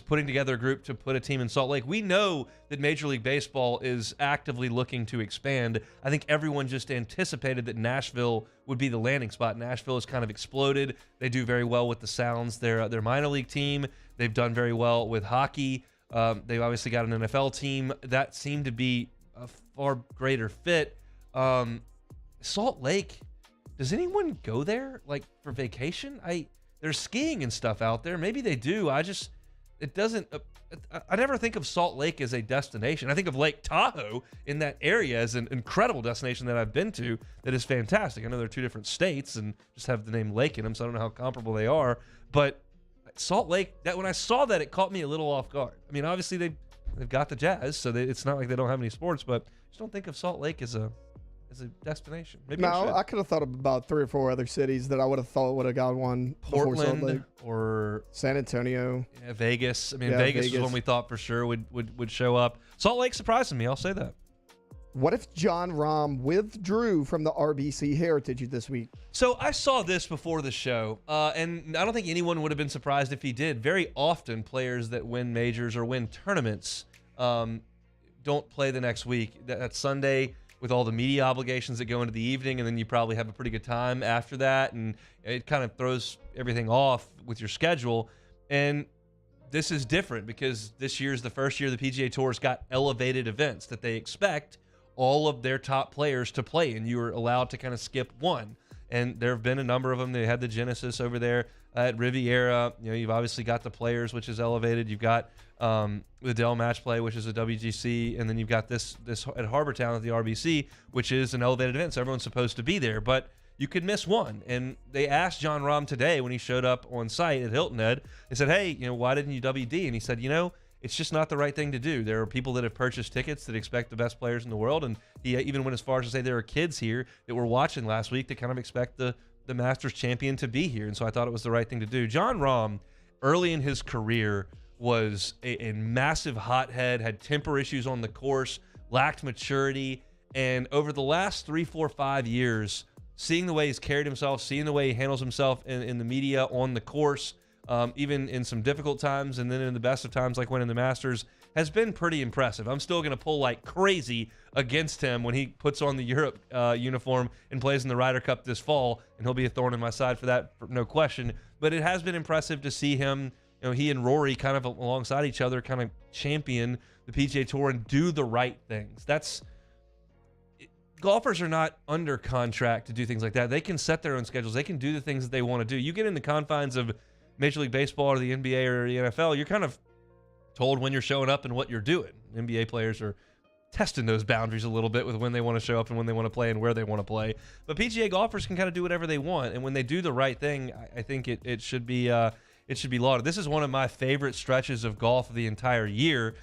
putting together a group to put a team in Salt Lake. We know that Major League Baseball is actively looking to expand. I think everyone just anticipated that Nashville would be the landing spot. Nashville has kind of exploded. They do very well with the Sounds. They're minor league team. They've done very well with hockey. They've obviously got an NFL team. That seemed to be a far greater fit. Salt Lake, does anyone go there like for vacation? There's skiing and stuff out there. Maybe they do. I never think of Salt Lake as a destination. I think of Lake Tahoe in that area as an incredible destination that I've been to that is fantastic. I know they're two different states and just have the name Lake in them, so I don't know how comparable they are. But Salt Lake, when I saw that, it caught me a little off guard. I mean, obviously they've got the Jazz, so it's not like they don't have any sports, but I just don't think of Salt Lake as a destination. Maybe I could have thought of about 3 or 4 other cities that I would have thought would have got one. Portland or San Antonio. Yeah, Vegas. I mean, Vegas was one we thought for sure would show up. Salt Lake surprising me. I'll say that. What if John Rahm withdrew from the RBC Heritage this week? So I saw this before the show, and I don't think anyone would have been surprised if he did. Very often, players that win majors or win tournaments don't play the next week. That Sunday, with all the media obligations that go into the evening, and then you probably have a pretty good time after that, and it kind of throws everything off with your schedule. And this is different because this year is the first year the PGA Tour's got elevated events that they expect all of their top players to play, and you are allowed to kind of skip one. And there have been a number of them. They had the Genesis over there at Riviera. You've obviously got the Players, which is elevated. You've got the Dell Match Play, which is a WGC, and then you've got this at Harbortown at the RBC, which is an elevated event. So everyone's supposed to be there, but you could miss one. And they asked John Rahm today when he showed up on site at Hilton Head. They said, "Hey, why didn't you WD?" And he said, it's just not the right thing to do. There are people that have purchased tickets that expect the best players in the world, and he even went as far as to say there are kids here that were watching last week that kind of expect the Masters champion to be here, and so I thought it was the right thing to do. John Rahm, early in his career, was a massive hothead, had temper issues on the course, lacked maturity, and over the last 3, 4, 5 years, seeing the way he's carried himself, seeing the way he handles himself in the media, on the course, even in some difficult times and then in the best of times like winning the Masters, has been pretty impressive. I'm still going to pull like crazy against him when he puts on the Europe uniform and plays in the Ryder Cup this fall, and he'll be a thorn in my side for that, no question. But it has been impressive to see him, he and Rory kind of alongside each other kind of champion the PGA Tour and do the right things. Golfers are not under contract to do things like that. They can set their own schedules. They can do the things that they want to do. You get in the confines of Major League Baseball or the NBA or the NFL, you're kind of told when you're showing up and what you're doing. NBA players are testing those boundaries a little bit with when they want to show up and when they want to play and where they want to play. But PGA golfers can kind of do whatever they want, and when they do the right thing, I think it should be lauded. This is one of my favorite stretches of golf of the entire year,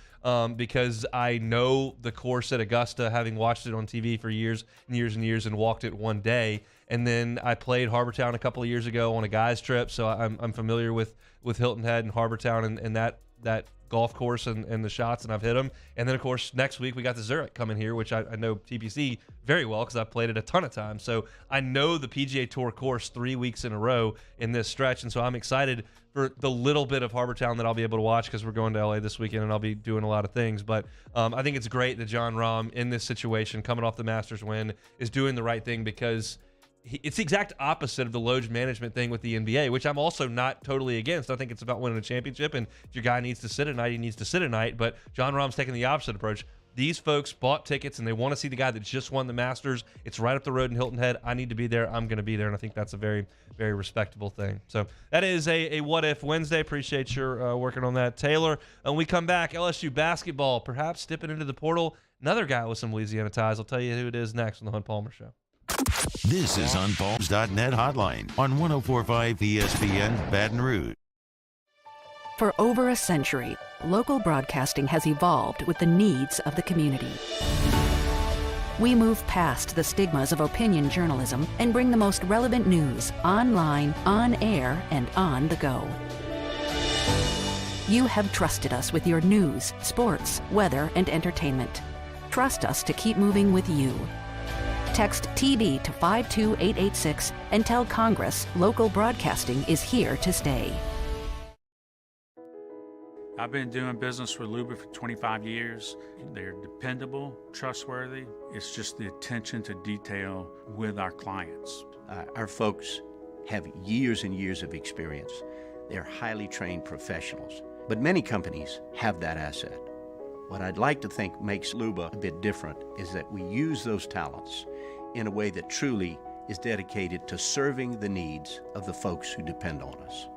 because I know the course at Augusta, having watched it on TV for years and years and years and walked it one day. And then I played Harbortown a couple of years ago on a guy's trip, so I'm familiar with Hilton Head and Harbortown and that golf course and the shots, and I've hit them. And then, of course, next week we got the Zurich coming here, which I know TPC very well because I've played it a ton of times. So I know the PGA Tour course 3 weeks in a row in this stretch, and so I'm excited for the little bit of Harbortown that I'll be able to watch because we're going to LA this weekend and I'll be doing a lot of things. But I think it's great that John Rahm, in this situation, coming off the Masters win, is doing the right thing, because it's the exact opposite of the load management thing with the NBA, which I'm also not totally against. I think it's about winning a championship, and if your guy needs to sit at night, he needs to sit at night. But John Rahm's taking the opposite approach. these folks bought tickets and they want to see the guy that just won the Masters. It's right up the road in Hilton Head. I need to be there. I'm going to be there, and I think that's a very, very respectable thing. So that is a What If Wednesday. Appreciate your working on that, Taylor. And we come back, LSU basketball, perhaps dipping into the portal. Another guy with some Louisiana ties. I'll tell you who it is next on the Hunt Palmer Show. This is Unpalms.net Hotline on 104.5 ESPN Baton Rouge. For over a century, local broadcasting has evolved with the needs of the community. We move past the stigmas of opinion journalism and bring the most relevant news online, on air, and on the go. You have trusted us with your news, sports, weather, and entertainment. Trust us to keep moving with you. Text TB to 52886 and tell Congress local broadcasting is here to stay. I've been doing business with Luba for 25 years. They're dependable, trustworthy. It's just the attention to detail with our clients. Our folks have years and years of experience. They're highly trained professionals. But many companies have that asset. What I'd like to think makes Luba a bit different is that we use those talents in a way that truly is dedicated to serving the needs of the folks who depend on us.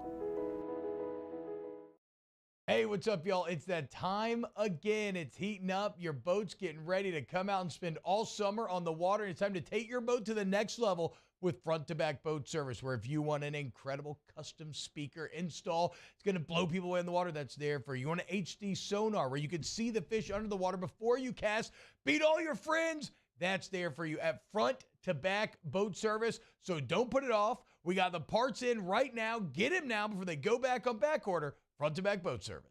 Hey, what's up, y'all? It's that time again. It's heating up. Your boat's getting ready to come out and spend all summer on the water. It's time to take your boat to the next level with front-to-back boat service, where if you want an incredible custom speaker install, it's going to blow people away in the water, that's there for you. You want an HD sonar where you can see the fish under the water before you cast, beat all your friends, that's there for you at front-to-back boat service. So don't put it off. We got the parts in right now. Get them now before they go back on back order. Front-to-back boat service.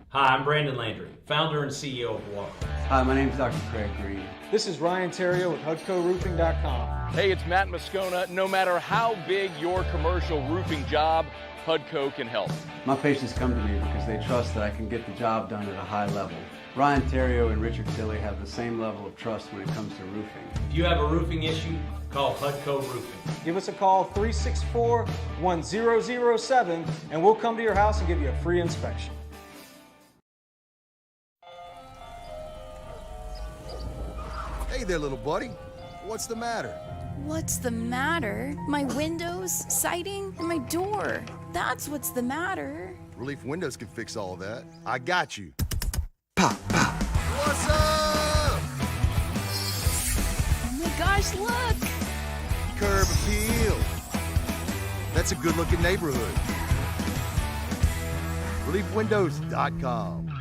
Hi, I'm Brandon Landry, founder and CEO of Walk. Hi, my name is Dr. Craig Green. This is Ryan Terrio with HUDCORoofing.com. Hey, it's Matt Moscona. No matter how big your commercial roofing job, HUDCO can help. My patients come to me because they trust that I can get the job done at a high level. Ryan Terrio and Richard Tilley have the same level of trust when it comes to roofing. If you have a roofing issue, call HUDCO Roofing. Give us a call, 364-1007, and we'll come to your house and give you a free inspection. Hey there, little buddy. What's the matter? What's the matter? My windows, siding, and my door. That's what's the matter. Relief Windows can fix all that. I got you. Pop, pop. What's up? Oh my gosh, look! Curb appeal. That's a good-looking neighborhood. ReliefWindows.com.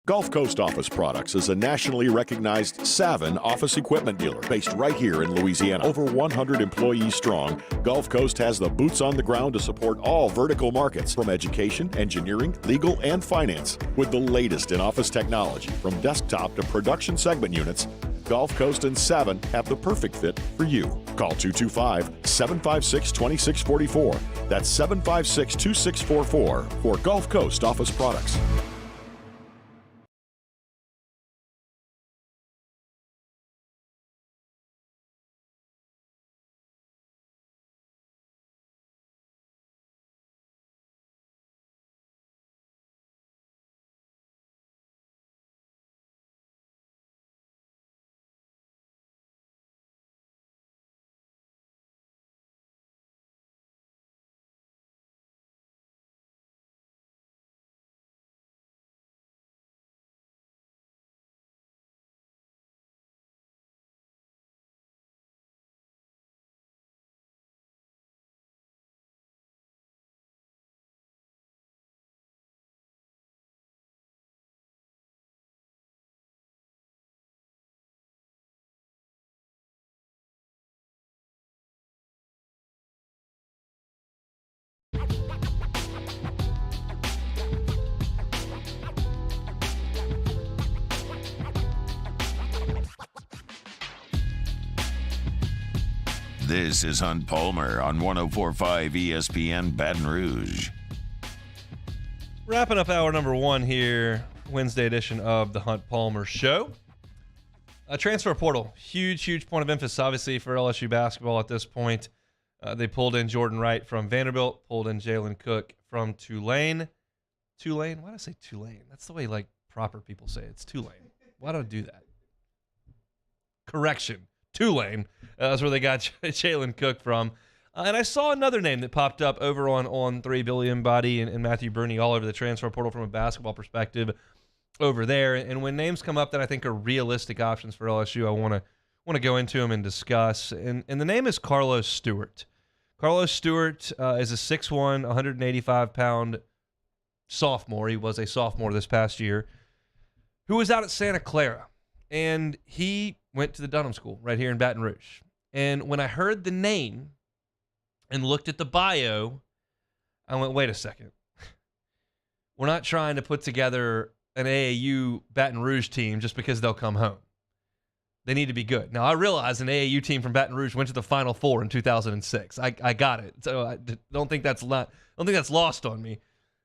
Gulf Coast Office Products is a nationally recognized Savin office equipment dealer based right here in Louisiana. Over 100 employees strong, Gulf Coast has the boots on the ground to support all vertical markets, from education, engineering, legal, and finance. With the latest in office technology, from desktop to production segment units, Gulf Coast and Savin have the perfect fit for you. Call 225-756-2644. That's 756-2644 for Gulf Coast Office Products. This is Hunt Palmer on 104.5 ESPN Baton Rouge. Wrapping up hour number one here, Wednesday edition of the Hunt Palmer Show. A transfer portal, huge point of emphasis, obviously, for LSU basketball at this point. They pulled in Jordan Wright from Vanderbilt, pulled in Jalen Cook from Tulane. Tulane? Why did I say Tulane? That's the way, proper people say it. It's Tulane. Why don't I do that? Correction. Tulane. That's where they got Jalen Cook from. And I saw another name that popped up over on 3 Billion Body and Matthew Bruni all over the transfer portal from a basketball perspective over there. And when names come up that I think are realistic options for LSU, I want to go into them and discuss. And the name is Carlos Stewart. Carlos Stewart is a 6'1", 185-pound sophomore. He was a sophomore this past year who was out at Santa Clara. And he went to the Dunham School right here in Baton Rouge. And when I heard the name and looked at the bio, I went, wait a second. We're not trying to put together an AAU Baton Rouge team just because they'll come home. They need to be good. Now, I realize an AAU team from Baton Rouge went to the Final Four in 2006. I got it. So I don't think that's lost on me.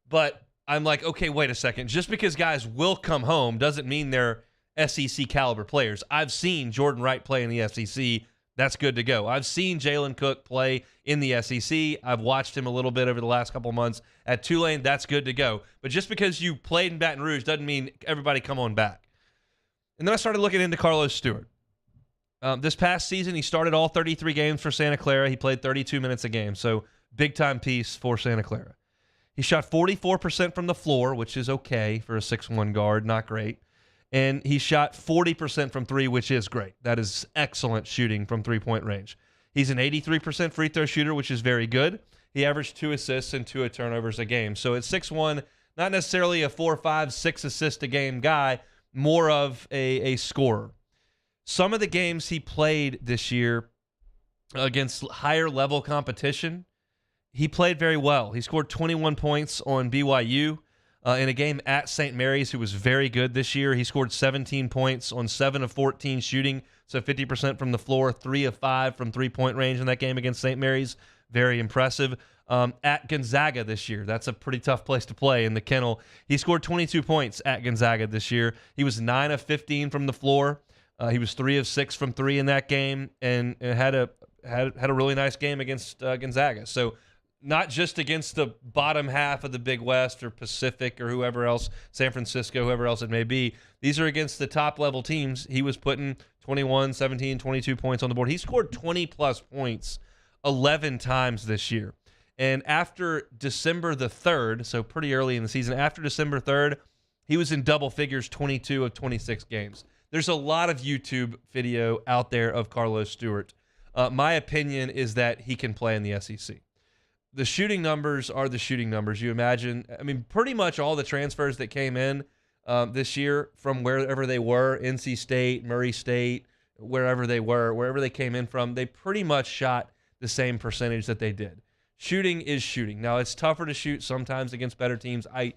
But I'm like, okay, wait a second. Just because guys will come home doesn't mean they're SEC caliber players. I've seen Jordan Wright play in the SEC. That's good to go. I've seen Jalen Cook play in the SEC. I've watched him a little bit over the last couple months at Tulane. That's good to go. But just because you played in Baton Rouge doesn't mean everybody come on back. And then I started looking into Carlos Stewart. This past season, he started all 33 games for Santa Clara. He played 32 minutes a game, so big-time piece for Santa Clara. He shot 44% from the floor, which is okay for a 6'1" guard, not great. And he shot 40% from three, which is great. That is excellent shooting from three-point range. He's an 83% free throw shooter, which is very good. He averaged 2 assists and 2 turnovers a game. So at 6'1", not necessarily a 4, 5, 6 assist a game guy, more of a scorer. Some of the games he played this year against higher level competition, he played very well. He scored 21 points on BYU. In a game at St. Mary's, who was very good this year, he scored 17 points on 7 of 14 shooting, so 50% from the floor, 3 of 5 from three-point range in that game against St. Mary's. Very impressive. At Gonzaga this year, that's a pretty tough place to play in the Kennel. He scored 22 points at Gonzaga this year. He was 9 of 15 from the floor. He was 3 of 6 from 3 in that game, and had a really nice game against Gonzaga. So not just against the bottom half of the Big West or Pacific or whoever else, San Francisco, whoever else it may be. These are against the top-level teams. He was putting 21, 17, 22 points on the board. He scored 20-plus points 11 times this year. And after December the 3rd, so pretty early in the season, after December 3rd, he was in double figures 22 of 26 games. There's a lot of YouTube video out there of Carlos Stewart. My opinion is that he can play in the SEC. The shooting numbers are the shooting numbers. You imagine, I mean, pretty much all the transfers that came in this year from wherever they were, NC State, Murray State, wherever they came in from, they pretty much shot the same percentage that they did. Shooting is shooting. Now, it's tougher to shoot sometimes against better teams. I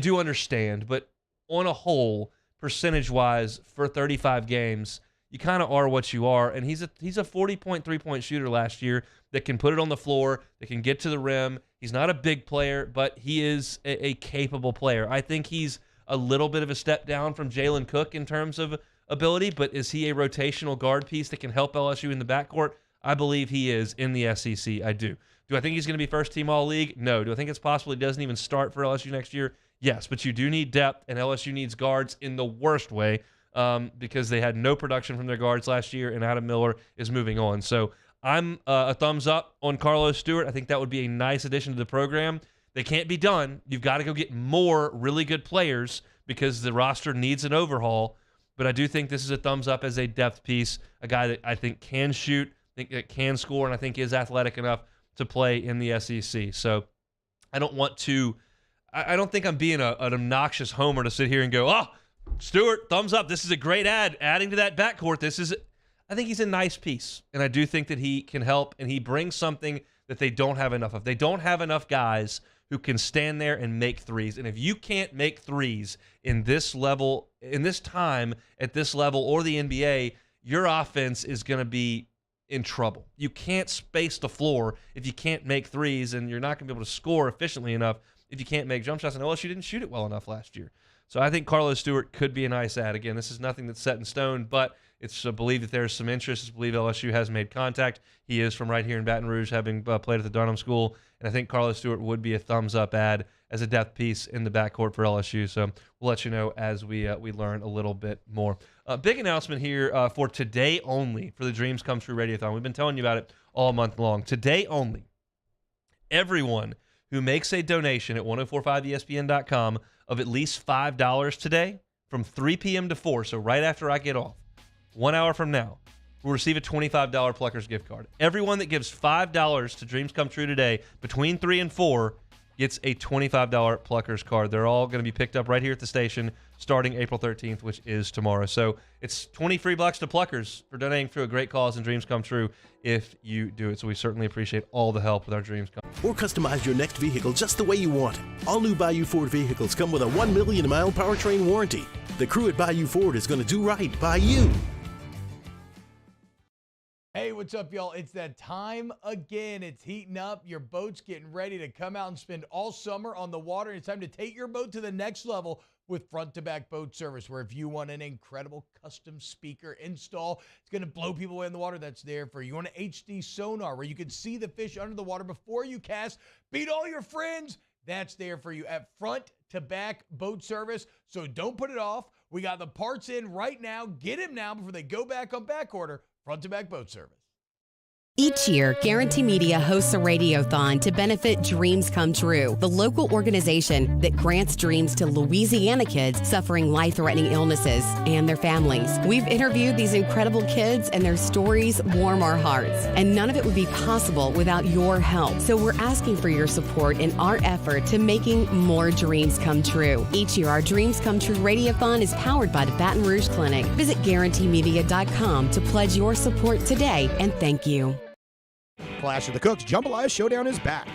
do understand, but on a whole, percentage-wise, for 35 games, you kind of are what you are, and he's a 40-point three-point shooter last year that can put it on the floor, that can get to the rim. He's not a big player, but he is a capable player. I think he's a little bit of a step down from Jalen Cook in terms of ability, but is he a rotational guard piece that can help LSU in the backcourt? I believe he is in the SEC. I do. Do I think he's going to be first-team All-League? No. Do I think it's possible he doesn't even start for LSU next year? Yes, but you do need depth, and LSU needs guards in the worst way because they had no production from their guards last year, and Adam Miller is moving on. So I'm a thumbs up on Carlos Stewart. I think that would be a nice addition to the program. They can't be done. You've got to go get more really good players because the roster needs an overhaul. But I do think this is a thumbs up as a depth piece, a guy that I think can shoot, I think that can score, and I think is athletic enough to play in the SEC. So I don't think I'm being an obnoxious homer to sit here and go, oh, Stewart, thumbs up. This is a great adding to that backcourt. I think he's a nice piece, and I do think that he can help, and he brings something that they don't have enough of. They don't have enough guys who can stand there and make threes, and if you can't make threes in this level, in this time, at this level, or the NBA, your offense is going to be in trouble. You can't space the floor if you can't make threes, and you're not going to be able to score efficiently enough if you can't make jump shots. And LSU didn't shoot it well enough last year. So I think Carlos Stewart could be a nice add. Again, this is nothing that's set in stone, but it's believed that there's some interest. It's believed LSU has made contact. He is from right here in Baton Rouge, having played at the Dunham School, and I think Carlos Stewart would be a thumbs-up add as a depth piece in the backcourt for LSU. So we'll let you know as we learn a little bit more. Big announcement here for today only for the Dreams Come True Radiothon. We've been telling you about it all month long. Today only, everyone who makes a donation at 1045ESPN.com of at least $5 today from 3 p.m. to 4, so right after I get off, 1 hour from now, will receive a $25 Pluckers gift card. Everyone that gives $5 to Dreams Come True today between 3 and 4 gets a $25 Pluckers card. They're all going to be picked up right here at the station starting April 13th, which is tomorrow. So it's 20 free bucks to Pluckers for donating to a great cause and Dreams Come True if you do it. So we certainly appreciate all the help with our Dreams Come True. Or customize your next vehicle just the way you want it. All new Bayou Ford vehicles come with a 1 million mile powertrain warranty. The crew at Bayou Ford is going to do right by you. Hey, what's up, y'all? It's that time again. It's heating up. Your boat's getting ready to come out and spend all summer on the water. It's time to take your boat to the next level with front-to-back boat service, where if you want an incredible custom speaker install, it's going to blow people away in the water, that's there for you. You want an HD sonar where you can see the fish under the water before you cast, beat all your friends, that's there for you at front-to-back boat service. So don't put it off. We got the parts in right now. Get them now before they go back on back order. Front-to-back boat service. Each year, Guarantee Media hosts a radiothon to benefit Dreams Come True, the local organization that grants dreams to Louisiana kids suffering life-threatening illnesses and their families. We've interviewed these incredible kids, and their stories warm our hearts. And none of it would be possible without your help. So we're asking for your support in our effort to making more dreams come true. Each year, our Dreams Come True radiothon is powered by the Baton Rouge Clinic. Visit GuaranteeMedia.com to pledge your support today, and thank you. Clash of the Cooks Jambalaya Showdown is back.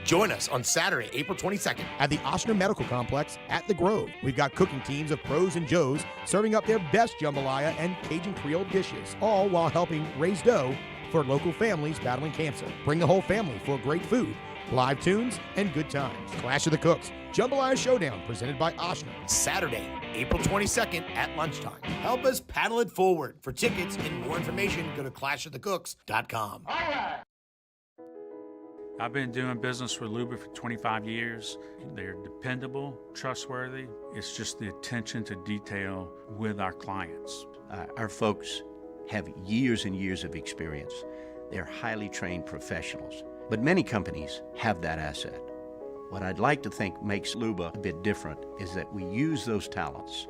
Join us on Saturday, April 22nd. At the Oshner Medical Complex at The Grove. We've got cooking teams of pros and joes serving up their best jambalaya and Cajun Creole dishes, all while helping raise dough for local families battling cancer. Bring the whole family for great food, live tunes, and good times. Clash of the Cooks Jambalaya Showdown presented by Oshner. Saturday, April 22nd at lunchtime. Help us paddle it forward. For tickets and more information, go to clashofthecooks.com. All right. I've been doing business with Luba for 25 years. They're dependable, trustworthy. It's just the attention to detail with our clients. Our folks have years and years of experience. They're highly trained professionals. But many companies have that asset. What I'd like to think makes Luba a bit different is that we use those talents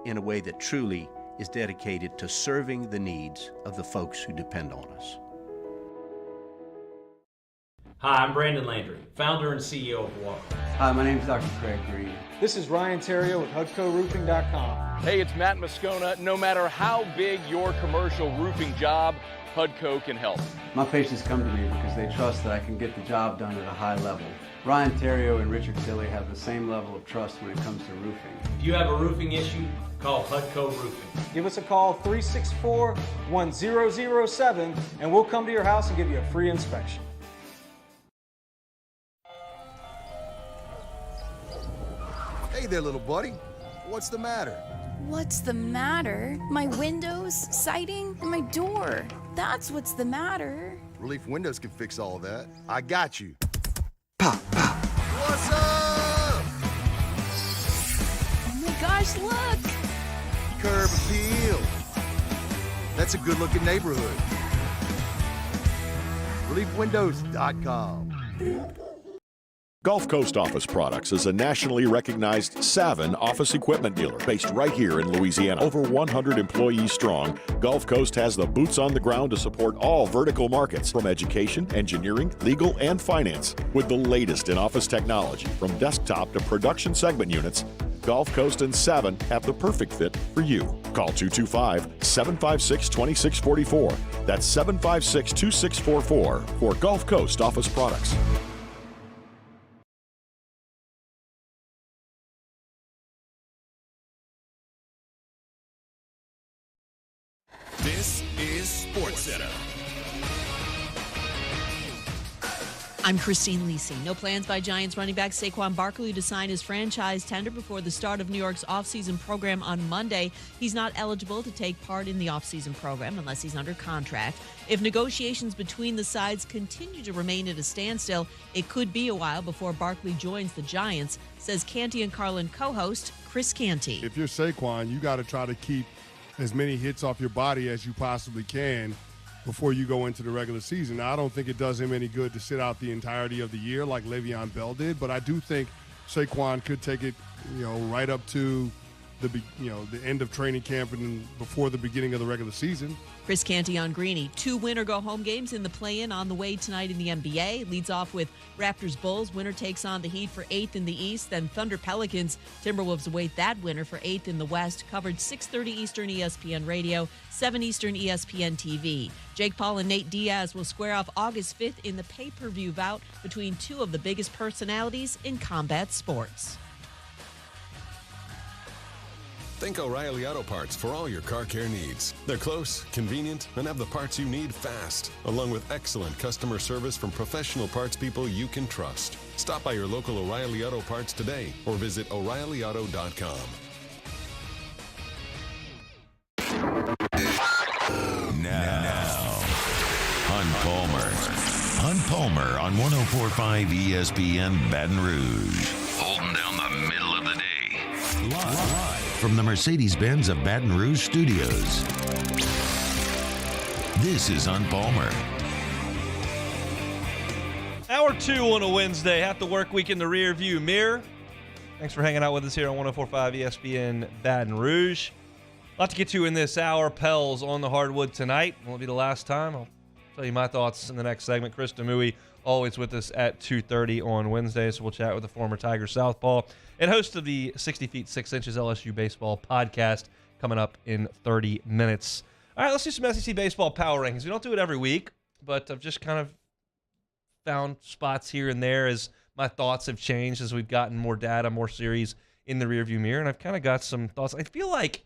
in a way that truly is dedicated to serving the needs of the folks who depend on us. Hi, I'm Brandon Landry, founder and CEO of Walker. Hi, my name is Dr. Craig Green. This is Ryan Terrio with HUDCORoofing.com. Hey, it's Matt Moscona. No matter how big your commercial roofing job, HUDCO can help. My patients come to me because they trust that I can get the job done at a high level. Ryan Terrio and Richard Tilley have the same level of trust when it comes to roofing. If you have a roofing issue, call HUDCO Roofing. Give us a call, 364-1007, and we'll come to your house and give you a free inspection. Hey there, little buddy. What's the matter? What's the matter? My windows, siding, and my door. That's what's the matter. Relief Windows can fix all that. I got you. Pop, pop. What's up? Oh my gosh, look! Curb appeal. That's a good-looking neighborhood. ReliefWindows.com. Gulf Coast Office Products is a nationally recognized Savin office equipment dealer based right here in Louisiana. Over 100 employees strong, Gulf Coast has the boots on the ground to support all vertical markets, from education, engineering, legal, and finance. With the latest in office technology, from desktop to production segment units, Gulf Coast and Savin have the perfect fit for you. Call 225-756-2644. That's 756-2644 for Gulf Coast Office Products. This is SportsCenter. I'm Christine Lisi. No plans by Giants running back Saquon Barkley to sign his franchise tender before the start of New York's offseason program on Monday. He's not eligible to take part in the offseason program unless he's under contract. If negotiations between the sides continue to remain at a standstill, it could be a while before Barkley joins the Giants, says Canty and Carlin co-host Chris Canty. If you're Saquon, you got to try to keep as many hits off your body as you possibly can before you go into the regular season. Now, I don't think it does him any good to sit out the entirety of the year like Le'Veon Bell did, but I do think Saquon could take it, right up to the end of training camp and before the beginning of the regular season. Chris Canty on Greeny. 2 win-or-go-home games in the play-in on the way tonight in the NBA. Leads off with Raptors-Bulls. Winner takes on the Heat for 8th in the East. Then Thunder-Pelicans. Timberwolves await that winner for 8th in the West. Covered 6:30 Eastern ESPN Radio, 7 Eastern ESPN TV. Jake Paul and Nate Diaz will square off August 5th in the pay-per-view bout between 2 of the biggest personalities in combat sports. Think O'Reilly Auto Parts for all your car care needs. They're close, convenient, and have the parts you need fast, along with excellent customer service from professional parts people you can trust. Stop by your local O'Reilly Auto Parts today or visit O'ReillyAuto.com. Now, Hunt Palmer on 104.5 ESPN Baton Rouge. Holding down the middle of the day. Live from the Mercedes-Benz of Baton Rouge studios. This is Hunt Palmer. Hour 2 on a Wednesday. Half the work week in the rear view mirror. Thanks for hanging out with us here on 104.5 ESPN Baton Rouge. A lot to get to in this hour. Pels on the hardwood tonight. Won't be the last time. I'll tell you my thoughts in the next segment. Chris Demui always with us at 2:30 on Wednesdays. So we'll chat with the former Tiger Southpaw and host of the 60 feet 6 inches LSU baseball podcast coming up in 30 minutes. All right, let's do some SEC baseball power rankings. We don't do it every week, but I've just kind of found spots here and there as my thoughts have changed as we've gotten more data, more series in the rearview mirror, and I've kind of got some thoughts. I feel like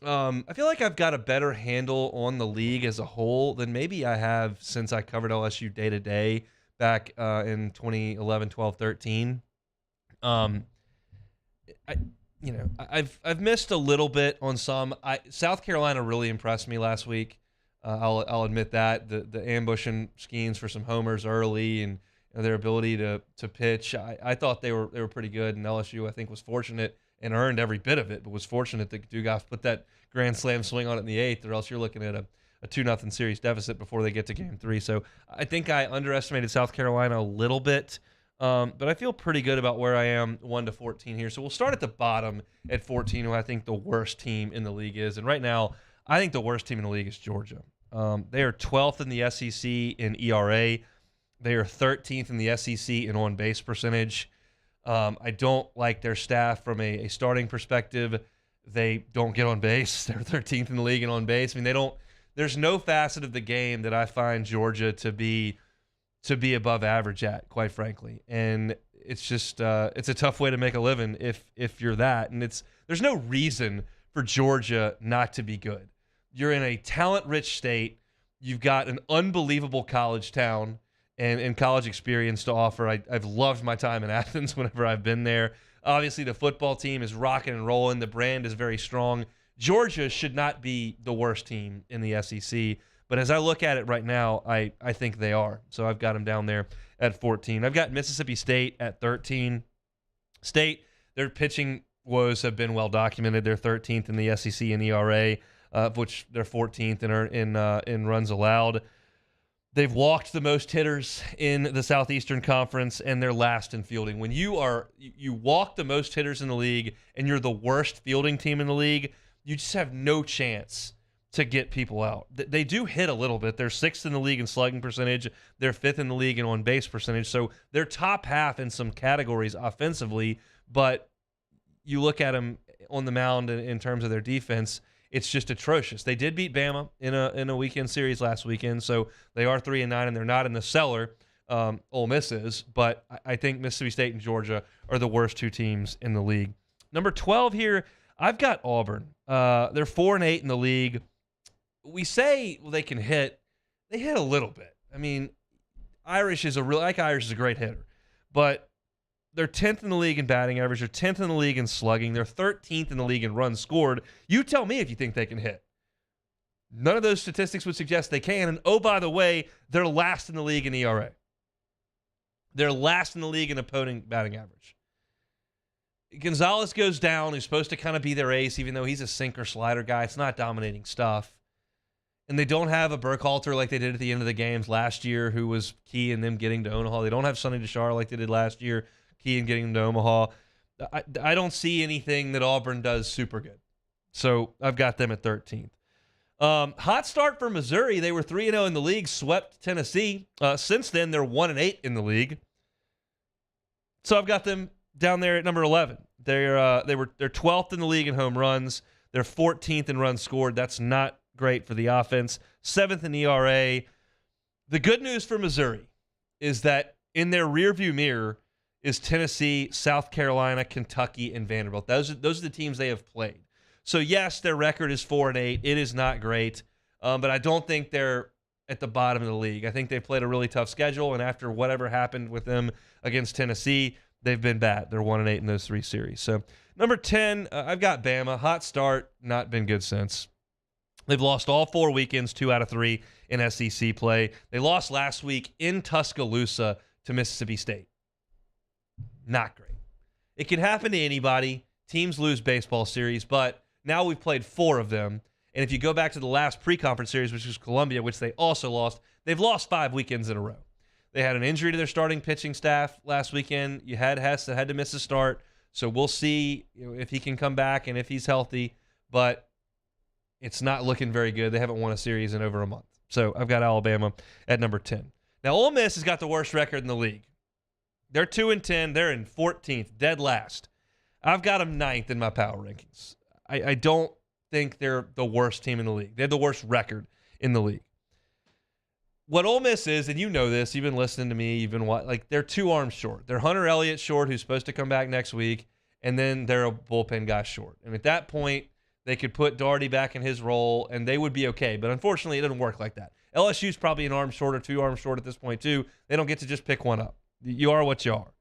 I've got a better handle on the league as a whole than maybe I have since I covered LSU day to day back in 2011, 12, 13. I've missed a little bit on some. South Carolina really impressed me last week. I'll admit that the ambushing schemes for some homers early and their ability to pitch. I thought they were pretty good, and LSU I think was fortunate and earned every bit of it, but was fortunate that Dugas put that grand slam swing on it in the 8th, or else you're looking at a 2-0 series deficit before they get to Game 3. So I think I underestimated South Carolina a little bit. But I feel pretty good about where I am 1 to 14 here. So we'll start at the bottom at 14, who I think the worst team in the league is. And right now, I think the worst team in the league is Georgia. They are 12th in the SEC in ERA. They are 13th in the SEC in on-base percentage. I don't like their staff from a starting perspective. They don't get on base. They're 13th in the league in on base. I mean, there's no facet of the game that I find Georgia to be above average at, quite frankly. And it's just it's a tough way to make a living if you're that. And there's no reason for Georgia not to be good. You're in a talent-rich state. You've got an unbelievable college town and college experience to offer. I've loved my time in Athens whenever I've been there. Obviously, the football team is rocking and rolling. The brand is very strong. Georgia should not be the worst team in the SEC. But as I look at it right now, I think they are. So I've got them down there at 14. I've got Mississippi State at 13. State, their pitching woes have been well documented. They're 13th in the SEC in ERA, of which they're 14th in runs allowed. They've walked the most hitters in the Southeastern Conference, and they're last in fielding. When you walk the most hitters in the league and you're the worst fielding team in the league, you just have no chance to get people out. They do hit a little bit. They're 6th in the league in slugging percentage. They're 5th in the league in on-base percentage. So they're top half in some categories offensively, but you look at them on the mound in terms of their defense, it's just atrocious. They did beat Bama in a weekend series last weekend, so they are 3-9, and they're not in the cellar. Ole Miss is, but I think Mississippi State and Georgia are the worst 2 teams in the league. Number 12 here, I've got Auburn. They're 4-8 in the league. We say they can hit. They hit a little bit. I mean, Irish is a great hitter, but they're 10th in the league in batting average. They're 10th in the league in slugging. They're 13th in the league in runs scored. You tell me if you think they can hit. None of those statistics would suggest they can. And oh, by the way, they're last in the league in ERA. They're last in the league in opponent batting average. Gonzalez goes down, who's supposed to kind of be their ace, even though he's a sinker slider guy. It's not dominating stuff. And they don't have a Burkhalter like they did at the end of the games last year, who was key in them getting to Omaha. They don't have Sonny DeChar like they did last year, key in getting to Omaha. I don't see anything that Auburn does super good. So I've got them at 13th. Hot start for Missouri. They were 3-0 in the league, swept Tennessee. Since then, they're 1-8 in the league. So I've got them down there at number 11. They're 12th in the league in home runs. They're 14th in runs scored. That's not great for the offense. 7th in ERA. The good news for Missouri is that in their rearview mirror is Tennessee, South Carolina, Kentucky, and Vanderbilt. Those are the teams they have played. So, yes, their record is 4-8. It is not great, but I don't think they're at the bottom of the league. I think they played a really tough schedule, and after whatever happened with them against Tennessee, they've been bad. They're 1-8 in those 3 series. So, number 10, I've got Bama. Hot start, not been good since. They've lost all 4 weekends, 2 out of 3 in SEC play. They lost last week in Tuscaloosa to Mississippi State. Not great. It can happen to anybody. Teams lose baseball series, but now we've played 4 of them. And if you go back to the last pre-conference series, which was Columbia, which they also lost, they've lost 5 weekends in a row. They had an injury to their starting pitching staff last weekend. You had Hess that had to miss a start. So we'll see if he can come back and if he's healthy. But it's not looking very good. They haven't won a series in over a month. So I've got Alabama at number 10. Now, Ole Miss has got the worst record in the league. They're 2-10. They're in 14th, dead last. I've got them 9th in my power rankings. I don't think they're the worst team in the league. They have the worst record in the league. What Ole Miss is, and you know this, you've been listening to me, you've been they're 2 arms short. They're Hunter Elliott short, who's supposed to come back next week, and then they're a bullpen guy short. And at that point, they could put Daugherty back in his role, and they would be okay. But unfortunately, it doesn't work like that. LSU's probably an arm short or 2 arms short at this point, too. They don't get to just pick one up. You are what you are.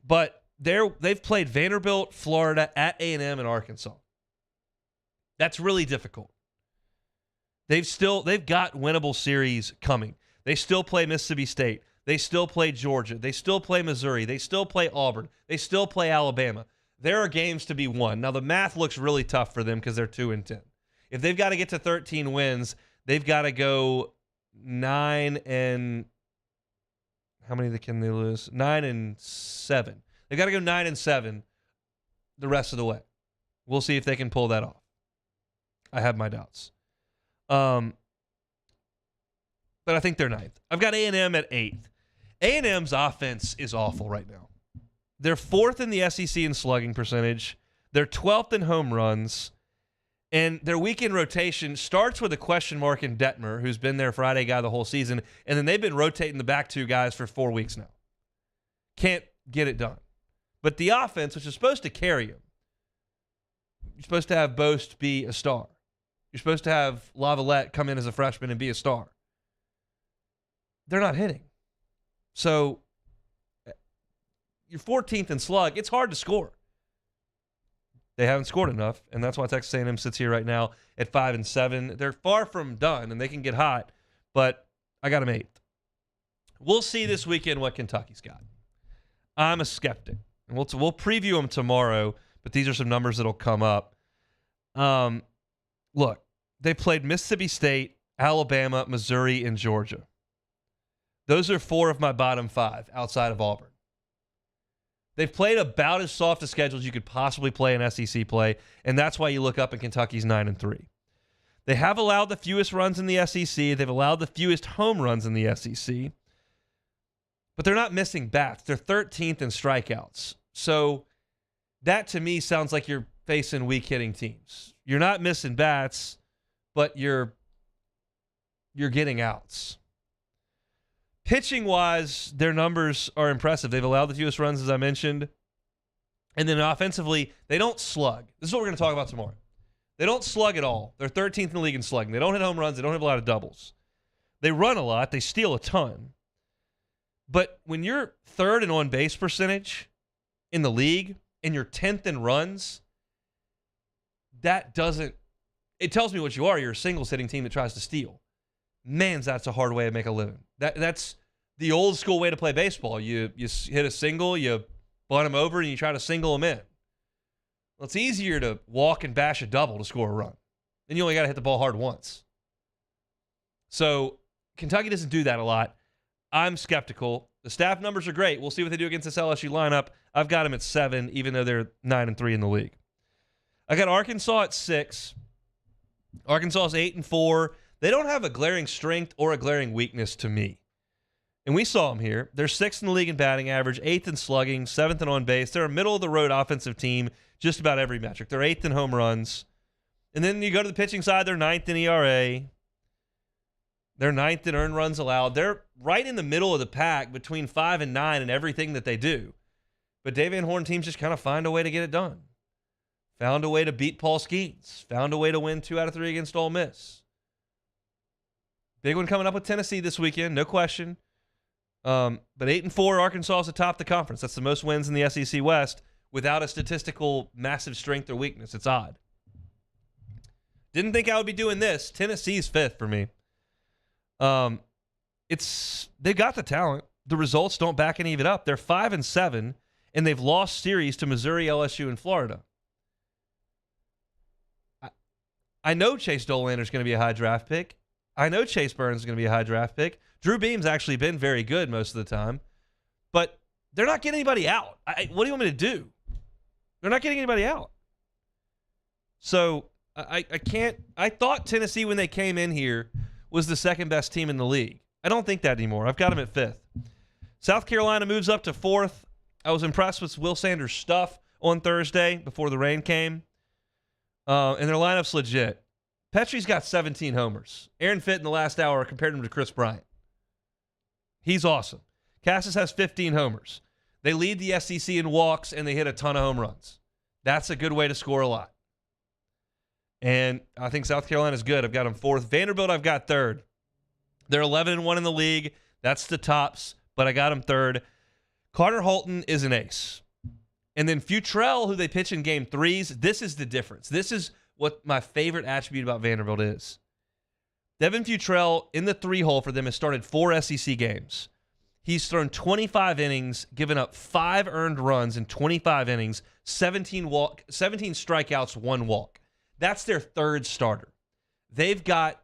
But they've played Vanderbilt, Florida, at A&M, and Arkansas. That's really difficult. They've got winnable series coming. They still play Mississippi State. They still play Georgia. They still play Missouri. They still play Auburn. They still play Alabama. There are games to be won. Now, the math looks really tough for them because they're 2-10. If they've got to get to 13 wins, they've got to go 9 and how many can they lose? 9-7. They've got to go 9-7 the rest of the way. We'll see if they can pull that off. I have my doubts. But I think they're 9th. I've got A&M at 8th. A&M's offense is awful right now. They're 4th in the SEC in slugging percentage. They're 12th in home runs. And their weekend rotation starts with a question mark in Detmer, who's been their Friday guy the whole season. And then they've been rotating the back 2 guys for 4 weeks now. Can't get it done. But the offense, which is supposed to carry him, you're supposed to have Boast be a star. You're supposed to have Lavalette come in as a freshman and be a star. They're not hitting. So you're 14th in slug. It's hard to score. They haven't scored enough, and that's why Texas A&M sits here right now at 5-7. They're far from done, and they can get hot, but I got them 8th. We'll see this weekend what Kentucky's got. I'm a skeptic, and we'll preview them tomorrow, but these are some numbers that'll come up. Look, they played Mississippi State, Alabama, Missouri, and Georgia. Those are 4 of my bottom 5 outside of Auburn. They've played about as soft a schedule as you could possibly play in SEC play, and that's why you look up and Kentucky's 9-3. They have allowed the fewest runs in the SEC. They've allowed the fewest home runs in the SEC. But they're not missing bats. They're 13th in strikeouts. So that, to me, sounds like you're facing weak-hitting teams. You're not missing bats, but you're getting outs. Pitching-wise, their numbers are impressive. They've allowed the fewest runs, as I mentioned. And then offensively, they don't slug. This is what we're going to talk about tomorrow. They don't slug at all. They're 13th in the league in slugging. They don't hit home runs. They don't hit a lot of doubles. They run a lot. They steal a ton. But when you're third in on-base percentage in the league and you're 10th in runs, that doesn't – it tells me what you are. You're a singles-hitting team that tries to steal. Man, that's a hard way to make a living. That's the old-school way to play baseball. You hit a single, you bunt them over, and you try to single them in. Well, it's easier to walk and bash a double to score a run. Then you only got to hit the ball hard once. So Kentucky doesn't do that a lot. I'm skeptical. The staff numbers are great. We'll see what they do against this LSU lineup. I've got them at 7, even though they're 9-3 in the league. I got Arkansas at 6. Arkansas is 8-4. They don't have a glaring strength or a glaring weakness to me. And we saw them here. They're 6th in the league in batting average, 8th in slugging, 7th in on base. They're a middle-of-the-road offensive team, just about every metric. They're 8th in home runs. And then you go to the pitching side, they're 9th in ERA. They're 9th in earned runs allowed. They're right in the middle of the pack between 5 and 9 in everything that they do. But Dave Van Horn teams just kind of find a way to get it done. Found a way to beat Paul Skeens. Found a way to win 2 out of 3 against Ole Miss. Big one coming up with Tennessee this weekend, no question. But 8-4, Arkansas is atop the conference. That's the most wins in the SEC West without a statistical massive strength or weakness. It's odd. Didn't think I would be doing this. Tennessee's 5th for me. They've got the talent. The results don't back any of it up. They're 5-7, and they've lost series to Missouri, LSU, and Florida. I know Chase Dolander's going to be a high draft pick. I know Chase Burns is going to be a high draft pick. Drew Beam's actually been very good most of the time. But they're not getting anybody out. What do you want me to do? They're not getting anybody out. So I can't. I thought Tennessee, when they came in here, was the second best team in the league. I don't think that anymore. I've got them at 5th. South Carolina moves up to 4th. I was impressed with Will Sanders' stuff on Thursday before the rain came. And their lineup's legit. Petrie's got 17 homers. Aaron Fitt in the last hour compared him to Chris Bryant. He's awesome. Cassis has 15 homers. They lead the SEC in walks, and they hit a ton of home runs. That's a good way to score a lot. And I think South Carolina's good. I've got them 4th. Vanderbilt, I've got 3rd. They're 11-1 in the league. That's the tops, but I got them 3rd. Carter Holton is an ace. And then Futrell, who they pitch in game 3s, this is the difference. This is what my favorite attribute about Vanderbilt is. Devin Futrell in the 3-hole for them has started 4 SEC games. He's thrown 25 innings, given up 5 earned runs in 25 innings, 17 strikeouts, 1 walk. That's their 3rd starter. They've got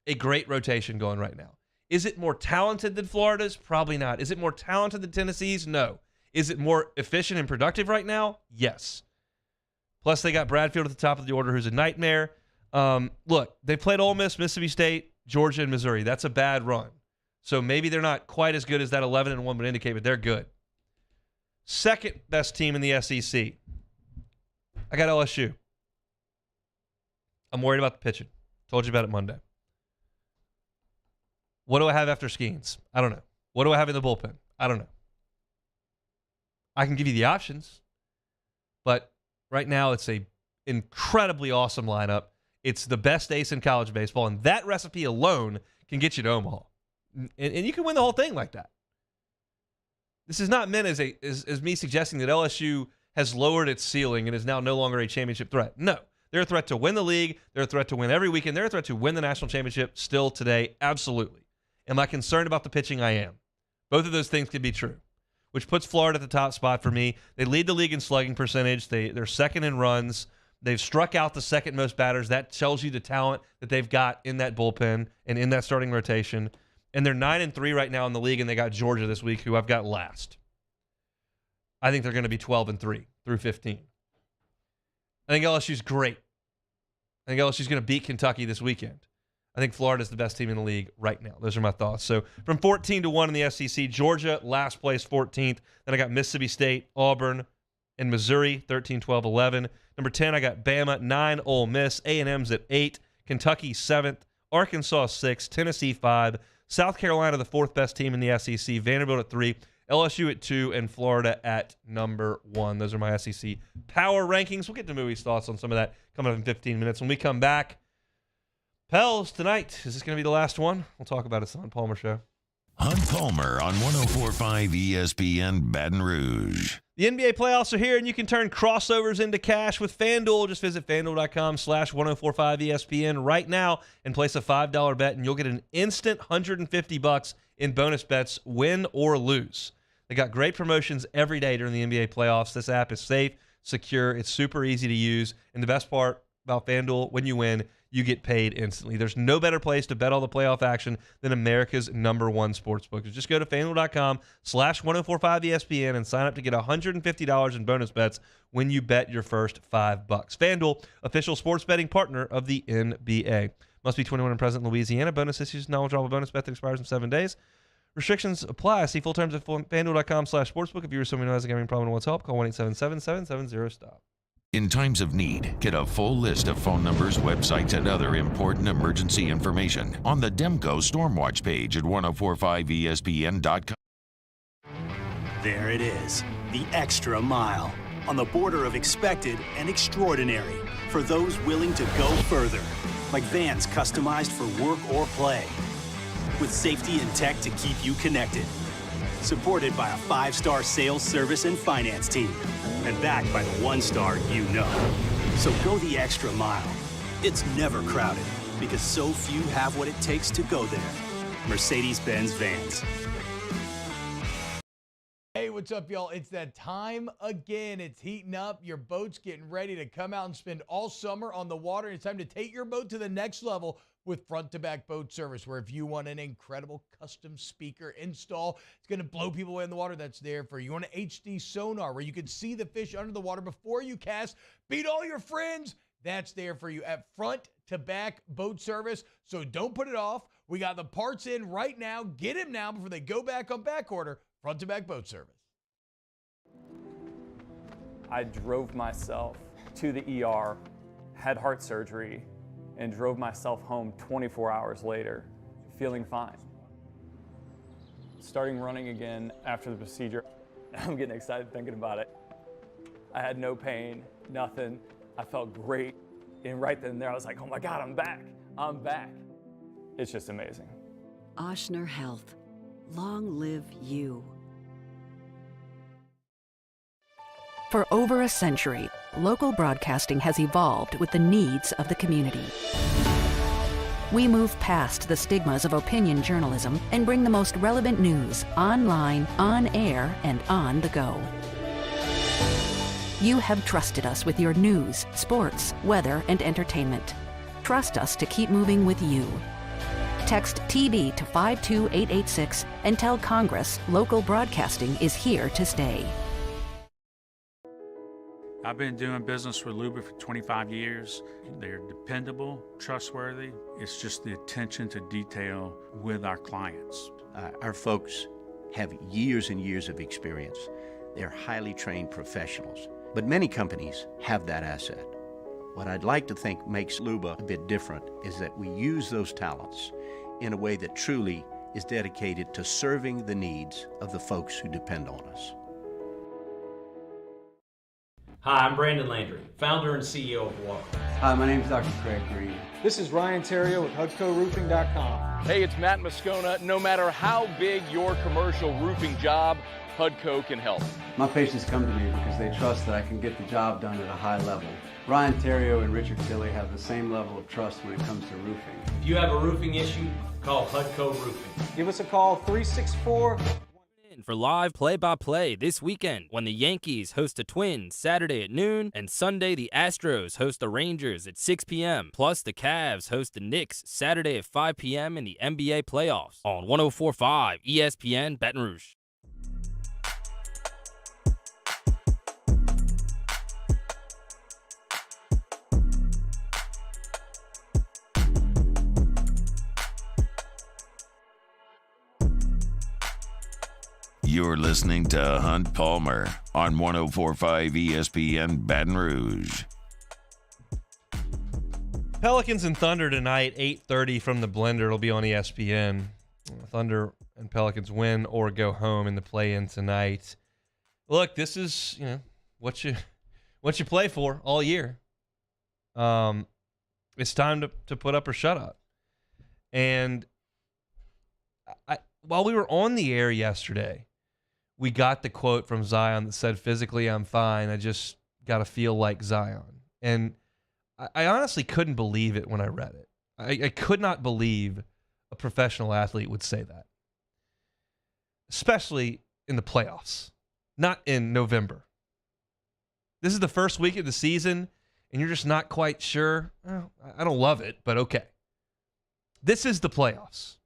a great rotation going right now. Is it more talented than Florida's? Probably not. Is it more talented than Tennessee's? No. Is it more efficient and productive right now? Yes. Plus, they got Bradfield at the top of the order, who's a nightmare. Look, they played Ole Miss, Mississippi State, Georgia, and Missouri. That's a bad run. So maybe they're not quite as good as that 11-1 would indicate, but they're good. Second best team in the SEC. I got LSU. I'm worried about the pitching. Told you about it Monday. What do I have after Skeens? I don't know. What do I have in the bullpen? I don't know. I can give you the options, but right now it's a incredibly awesome lineup. It's the best ace in college baseball, and that recipe alone can get you to Omaha. And you can win the whole thing like that. This is not meant as me suggesting that LSU has lowered its ceiling and is now no longer a championship threat. No. They're a threat to win the league. They're a threat to win every weekend. They're a threat to win the national championship still today. Absolutely. Am I concerned about the pitching? I am. Both of those things could be true, which puts Florida at the top spot for me. They lead the league in slugging percentage. They're 2nd in runs. They've struck out the 2nd most batters. That tells you the talent that they've got in that bullpen and in that starting rotation. And they're 9-3 right now in the league, and they got Georgia this week, who I've got last. I think they're going to be 12-3 through 15. I think LSU's great. I think LSU's going to beat Kentucky this weekend. I think Florida's the best team in the league right now. Those are my thoughts. So from 14-1 in the SEC, Georgia last place, 14th. Then I got Mississippi State, Auburn, and Missouri, 13, 12, 11. Number 10, I got Bama, 9, Ole Miss. A&M's at 8, Kentucky 7th, Arkansas 6, Tennessee 5, South Carolina the 4th best team in the SEC, Vanderbilt at 3, LSU at 2, and Florida at number 1. Those are my SEC power rankings. We'll get to Demui's thoughts on some of that coming up in 15 minutes. When we come back, Pels tonight. Is this going to be the last one? We'll talk about it on Palmer Show. Hunt Palmer on 104.5 ESPN Baton Rouge. The NBA playoffs are here, and you can turn crossovers into cash with FanDuel. Just visit FanDuel.com/1045ESPN right now and place a $5 bet, and you'll get an instant $150 in bonus bets, win or lose. They got great promotions every day during the NBA playoffs. This app is safe, secure, it's super easy to use, and the best part about FanDuel, when you win, you get paid instantly. There's no better place to bet all the playoff action than America's #1 sportsbook. Just go to FanDuel.com/1045ESPN and sign up to get $150 in bonus bets when you bet your first $5. FanDuel, official sports betting partner of the NBA. Must be 21 and present in Louisiana. Bonus issues, non-withdrawable bonus bet that expires in 7 days. Restrictions apply. See full terms at FanDuel.com/sportsbook. If you're someone who has a gambling problem and wants help, call 1-877-770-STOP. In times of need, get a full list of phone numbers, websites, and other important emergency information on the Demco Stormwatch page at 1045ESPN.com. There it is, the extra mile, on the border of expected and extraordinary, for those willing to go further, like vans customized for work or play, with safety and tech to keep you connected. Supported by a 5-star sales, service, and finance team. And backed by the 1-star you know. So go the extra mile. It's never crowded because so few have what it takes to go there. Mercedes-Benz Vans. Hey, what's up, y'all? It's that time again. It's heating up. Your boat's getting ready to come out and spend all summer on the water. It's time to take your boat to the next level with front-to-back boat service, where if you want an incredible custom speaker install, it's going to blow people away in the water, that's there for you. You want an HD sonar where you can see the fish under the water before you cast, beat all your friends, that's there for you at front-to-back boat service. So don't put it off. We got the parts in right now. Get them now before they go back on back order. Front-to-back boat service. I drove myself to the ER, had heart surgery, and drove myself home 24 hours later, feeling fine. Starting running again after the procedure, I'm getting excited thinking about it. I had no pain, nothing. I felt great. And right then and there, I was like, oh my God, I'm back. I'm back. It's just amazing. Ochsner Health. Long live you. For over a century, local broadcasting has evolved with the needs of the community. We move past the stigmas of opinion journalism and bring the most relevant news online, on air, and on the go. You have trusted us with your news, sports, weather, and entertainment. Trust us to keep moving with you. Text TB to 52886 and tell Congress local broadcasting is here to stay. I've been doing business with Luba for 25 years. They're dependable, trustworthy. It's just the attention to detail with our clients. Our folks have years and years of experience. They're highly trained professionals. But many companies have that asset. What I'd like to think makes Luba a bit different is that we use those talents in a way that truly is dedicated to serving the needs of the folks who depend on us. Hi, I'm Brandon Landry, founder and CEO of Walker. Hi, my name is Dr. Craig Green. This is Ryan Terrio with HUDCORoofing.com. Hey, it's Matt Moscona. No matter how big your commercial roofing job, HUDCO can help. My patients come to me because they trust that I can get the job done at a high level. Ryan Terrio and Richard Tilley have the same level of trust when it comes to roofing. If you have a roofing issue, call HUDCO Roofing. Give us a call, 364 for live play-by-play this weekend when the Yankees host the Twins Saturday at noon and Sunday the Astros host the Rangers at 6 p.m. Plus the Cavs host the Knicks Saturday at 5 p.m. in the NBA playoffs on 104.5 ESPN Baton Rouge. You're listening to Hunt Palmer on 104.5 ESPN Baton Rouge. Pelicans and Thunder tonight, 8:30 from the Blender. It'll be on ESPN. Thunder and Pelicans win or go home in the play-in tonight. Look, this is what you play for all year. It's time to put up or shut up. And while we were on the air yesterday, we got the quote from Zion that said, physically, I'm fine. I just got to feel like Zion. And I honestly couldn't believe it when I read it. I could not believe a professional athlete would say that, especially in the playoffs, not in November. This is the first week of the season, and you're just not quite sure. Well, I don't love it, but okay. This is the playoffs.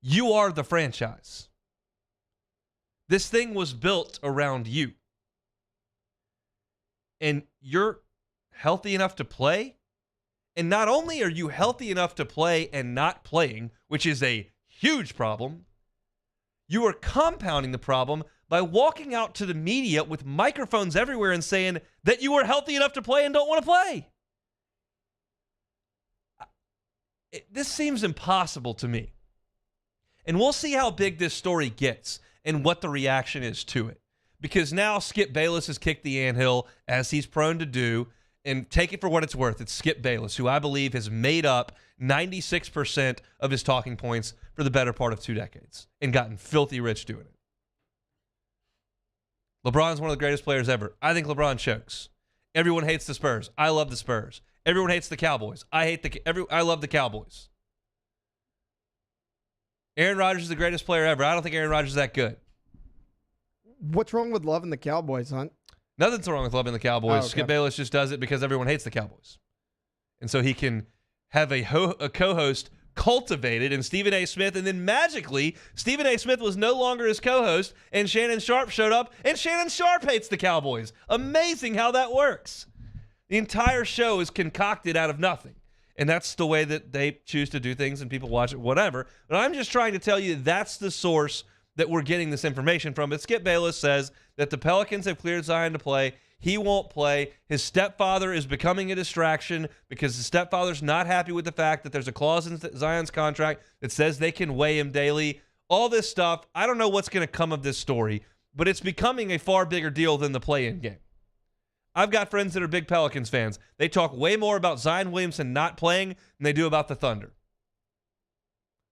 You are the franchise. This thing was built around you. And you're healthy enough to play. And not only are you healthy enough to play and not playing, which is a huge problem, you are compounding the problem by walking out to the media with microphones everywhere and saying that you are healthy enough to play and don't want to play. This seems impossible to me. And we'll see how big this story gets and what the reaction is to it. Because now Skip Bayless has kicked the anthill, as he's prone to do, and take it for what it's worth. It's Skip Bayless, who I believe has made up 96% of his talking points for the better part of 2 decades and gotten filthy rich doing it. LeBron's one of the greatest players ever. I think LeBron chokes. Everyone hates the Spurs. I love the Spurs. Everyone hates the Cowboys. I love the Cowboys. Aaron Rodgers is the greatest player ever. I don't think Aaron Rodgers is that good. What's wrong with loving the Cowboys, Hunt? Nothing's wrong with loving the Cowboys. Oh, okay. Skip Bayless just does it because everyone hates the Cowboys. And so he can have a co-host cultivated in Stephen A. Smith, and then magically, Stephen A. Smith was no longer his co-host, and Shannon Sharp showed up, and Shannon Sharp hates the Cowboys. Amazing how that works. The entire show is concocted out of nothing. And that's the way that they choose to do things, and people watch it, whatever. But I'm just trying to tell you that's the source that we're getting this information from. But Skip Bayless says that the Pelicans have cleared Zion to play. He won't play. His stepfather is becoming a distraction because the stepfather's not happy with the fact that there's a clause in Zion's contract that says they can weigh him daily. All this stuff, I don't know what's going to come of this story, but it's becoming a far bigger deal than the play-in game. I've got friends that are big Pelicans fans. They talk way more about Zion Williamson not playing than they do about the Thunder.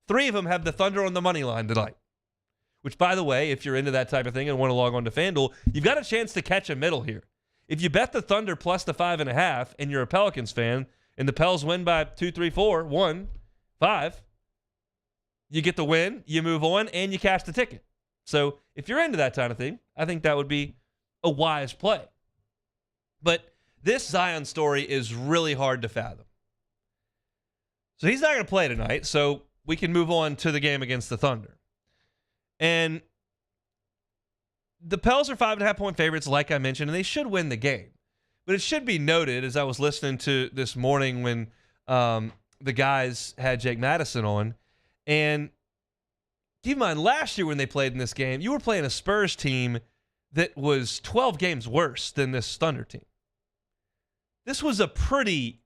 3 of them have the Thunder on the money line tonight. Which, by the way, if you're into that type of thing and want to log on to FanDuel, you've got a chance to catch a middle here. If you bet the Thunder plus the 5.5 and you're a Pelicans fan and the Pels win by 2, 3, 4, 1, 5, you get the win, you move on, and you cash the ticket. So if you're into that kind of thing, I think that would be a wise play. But this Zion story is really hard to fathom. So he's not going to play tonight, so we can move on to the game against the Thunder. And the Pels are 5.5-point favorites, like I mentioned, and they should win the game. But it should be noted, as I was listening to this morning when the guys had Jake Madison on, and keep in mind, last year when they played in this game, you were playing a Spurs team that was 12 games worse than this Thunder team. This was a pretty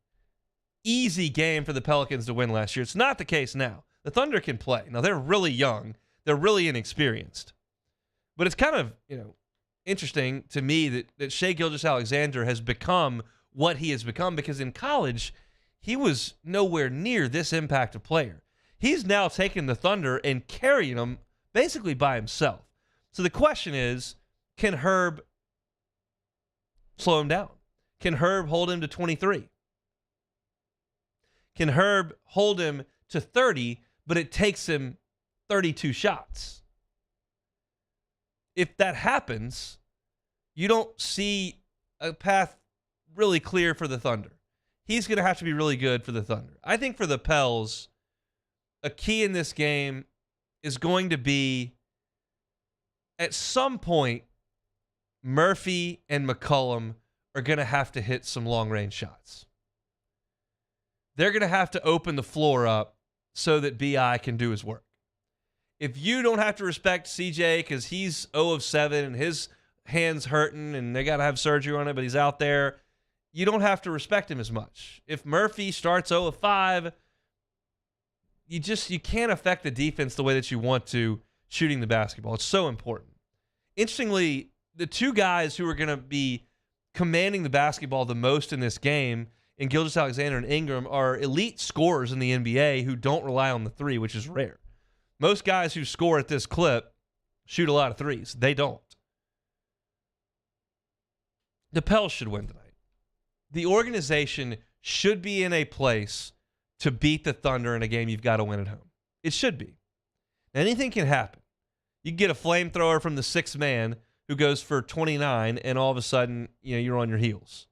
easy game for the Pelicans to win last year. It's not the case now. The Thunder can play. Now, they're really young. They're really inexperienced. But it's kind of, interesting to me that Shai Gilgeous-Alexander has become what he has become, because in college, he was nowhere near this impact of player. He's now taken the Thunder and carrying them basically by himself. So the question is, can Herb slow him down? Can Herb hold him to 23? Can Herb hold him to 30, but it takes him 32 shots? If that happens, you don't see a path really clear for the Thunder. He's going to have to be really good for the Thunder. I think for the Pels, a key in this game is going to be, at some point, Murphy and McCollum are going to have to hit some long-range shots. They're going to have to open the floor up so that B.I. can do his work. If you don't have to respect CJ because he's 0 of 7 and his hand's hurting and they got to have surgery on it, but he's out there, you don't have to respect him as much. If Murphy starts 0 of 5, you can't affect the defense the way that you want to shooting the basketball. It's so important. Interestingly, the 2 guys who are going to be commanding the basketball the most in this game, in Gilgeous-Alexander and Ingram, are elite scorers in the NBA who don't rely on the 3, which is rare. Most guys who score at this clip shoot a lot of threes. They don't. The Pels should win tonight. The organization should be in a place to beat the Thunder in a game you've got to win at home. It should be. Anything can happen. You can get a flamethrower from the sixth man who goes for 29, and all of a sudden, you're on your heels.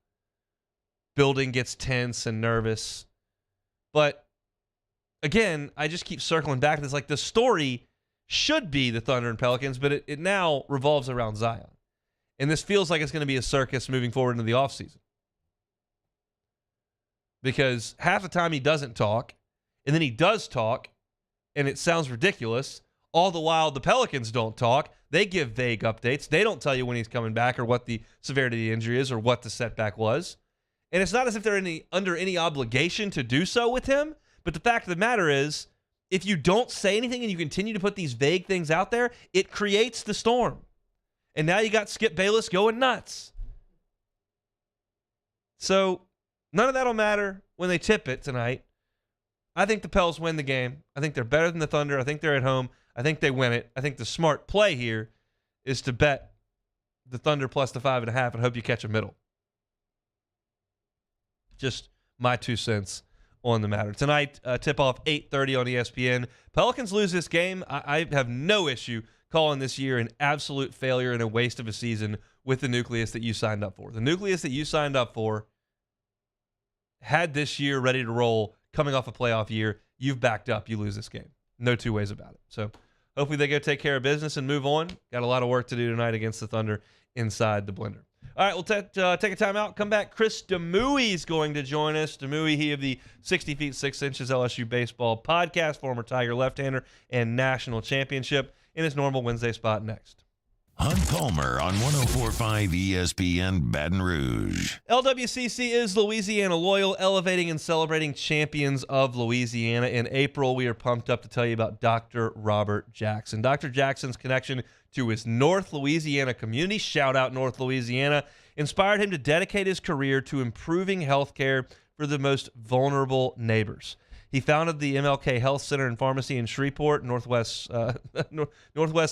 Building gets tense and nervous. But again, I just keep circling back to this. Like, the story should be the Thunder and Pelicans, but it now revolves around Zion. And this feels like it's going to be a circus moving forward into the offseason. Because half the time he doesn't talk, and then he does talk, and it sounds ridiculous. All the while, the Pelicans don't talk. They give vague updates. They don't tell you when he's coming back or what the severity of the injury is or what the setback was. And it's not as if they're under any obligation to do so with him. But the fact of the matter is, if you don't say anything and you continue to put these vague things out there, it creates the storm. And now you got Skip Bayless going nuts. So none of that will matter when they tip it tonight. I think the Pels win the game. I think they're better than the Thunder. I think they're at home. I think they win it. I think the smart play here is to bet the Thunder plus the 5.5 and hope you catch a middle. Just my 2 cents on the matter. Tonight, tip-off 8:30 on ESPN. Pelicans lose this game. I have no issue calling this year an absolute failure and a waste of a season with the nucleus that you signed up for. The nucleus that you signed up for had this year ready to roll coming off a playoff year. You've backed up. You lose this game. No two ways about it. So hopefully they go take care of business and move on. Got a lot of work to do tonight against the Thunder inside the blender. All right, we'll take a timeout. Come back. Chris Demui is going to join us. Demui, he of the 60 feet 6 inches LSU baseball podcast, former Tiger left-hander and national championship, in his normal Wednesday spot next. Hunt Palmer on 104.5 ESPN Baton Rouge. LWCC is Louisiana Loyal, elevating and celebrating champions of Louisiana. In April, we are pumped up to tell you about Dr. Robert Jackson. Dr. Jackson's connection to his North Louisiana community, shout out North Louisiana, inspired him to dedicate his career to improving health care for the most vulnerable neighbors. He founded the MLK Health Center and Pharmacy in Shreveport, Northwest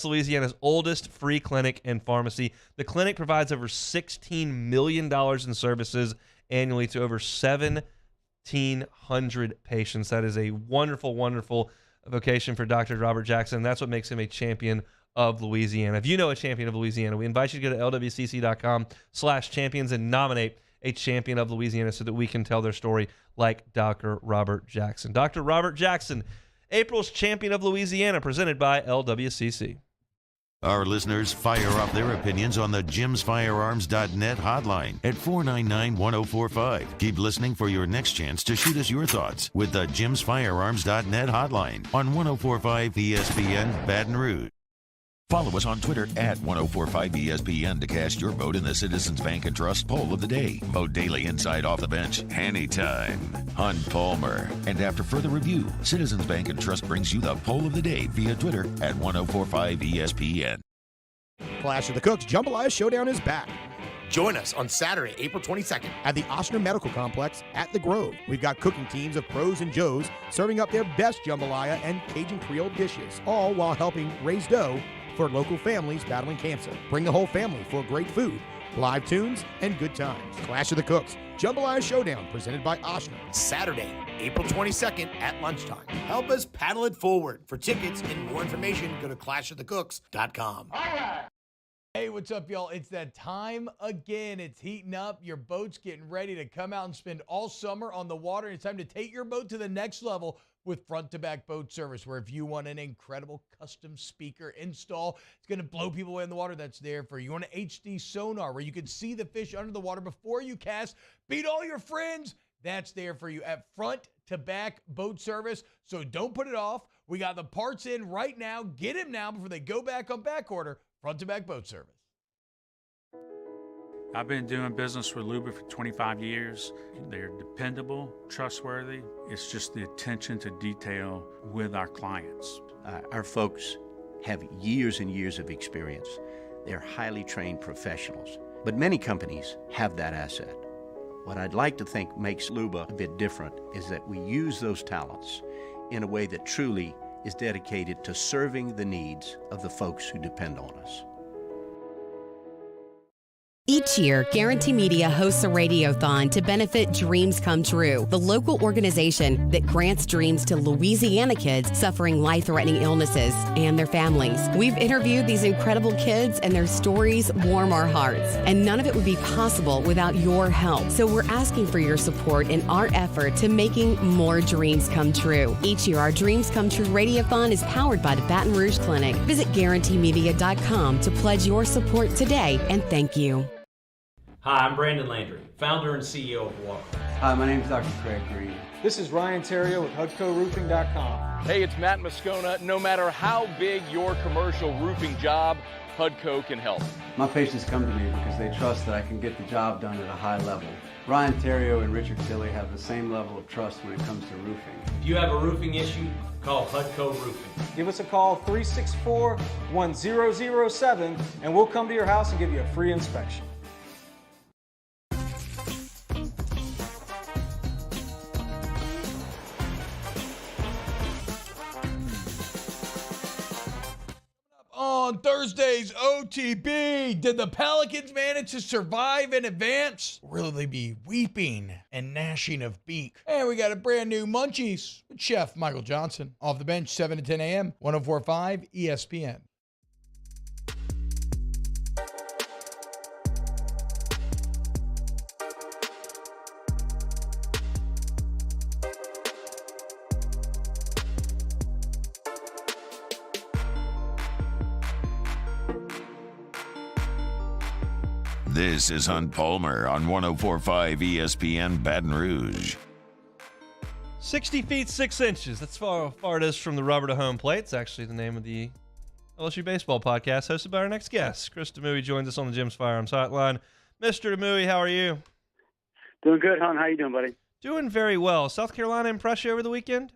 Louisiana's oldest free clinic and pharmacy. The clinic provides over $16 million in services annually to over 1,700 patients. That is a wonderful, wonderful vocation for Dr. Robert Jackson. That's what makes him a champion of Louisiana. If you know a champion of Louisiana, we invite you to go to lwcc.com/champions and nominate a champion of Louisiana so that we can tell their story like Dr. Robert Jackson. Dr. Robert Jackson, April's Champion of Louisiana, presented by LWCC. Our listeners fire off their opinions on the jimsfirearms.net hotline at 499-1045. Keep listening for your next chance to shoot us your thoughts with the jimsfirearms.net hotline on 104.5 ESPN Baton Rouge. Follow us on Twitter at 1045ESPN to cast your vote in the Citizens Bank and Trust poll of the day. Vote daily inside Off the Bench, anytime. Hunt Palmer. And after further review, Citizens Bank and Trust brings you the poll of the day via Twitter at 1045ESPN. Clash of the Cooks Jambalaya Showdown is back. Join us on Saturday, April 22nd at the Ochsner Medical Complex at The Grove. We've got cooking teams of pros and joes serving up their best jambalaya and Cajun Creole dishes, all while helping raise dough for local families battling cancer. Bring the whole family for great food, live tunes, and good times. Clash of the Cooks Jambalaya Showdown, presented by Ochsner. Saturday, April 22nd at lunchtime. Help us paddle it forward. For tickets and more information, go to clashofthecooks.com. All right. Hey, what's up, y'all? It's that time again. It's heating up. Your boat's getting ready to come out and spend all summer on the water. It's time to take your boat to the next level with front-to-back boat service, where if you want an incredible custom speaker install, it's going to blow people away in the water, that's there for you. You want an HD sonar where you can see the fish under the water before you cast, beat all your friends, that's there for you at front-to-back boat service. So don't put it off. We got the parts in right now. Get them now before they go back on back order. Front-to-back boat service. I've been doing business with Luba for 25 years. They're dependable, trustworthy. It's just the attention to detail with our clients. Our folks have years and years of experience. They're highly trained professionals. But many companies have that asset. What I'd like to think makes Luba a bit different is that we use those talents in a way that truly is dedicated to serving the needs of the folks who depend on us. Each year, Guarantee Media hosts a radiothon to benefit Dreams Come True, the local organization that grants dreams to Louisiana kids suffering life-threatening illnesses and their families. We've interviewed these incredible kids, and their stories warm our hearts. And none of it would be possible without your help. So we're asking for your support in our effort to making more dreams come true. Each year, our Dreams Come True radiothon is powered by the Baton Rouge Clinic. Visit GuaranteeMedia.com to pledge your support today, and thank you. Hi, I'm Brandon Landry, founder and CEO of Walker. Hi, my name is Dr. Craig Green. This is Ryan Terrio with HUDCORoofing.com. Hey, it's Matt Moscona. No matter how big your commercial roofing job, HUDCO can help. My patients come to me because they trust that I can get the job done at a high level. Ryan Terrio and Richard Tilley have the same level of trust when it comes to roofing. If you have a roofing issue, call HUDCO Roofing. Give us a call, 364-1007, and we'll come to your house and give you a free inspection. On Thursday's OTB, did the Pelicans manage to survive and advance? Or will they be weeping and gnashing of beak? And we got a brand new Munchies with Chef Michael Johnson. Off the bench, 7 to 10 a.m., 104.5 ESPN. This is Hunt Palmer on 104.5 ESPN Baton Rouge. 60 feet 6 inches. That's how far it is from the rubber to home plate. It's actually the name of the LSU baseball podcast hosted by our next guest. Chris Demui joins us on the Jim's Firearms Hotline. Mr. Demui, how are you? Doing good, hon. How you doing, buddy? Doing very well. South Carolina impress you over the weekend?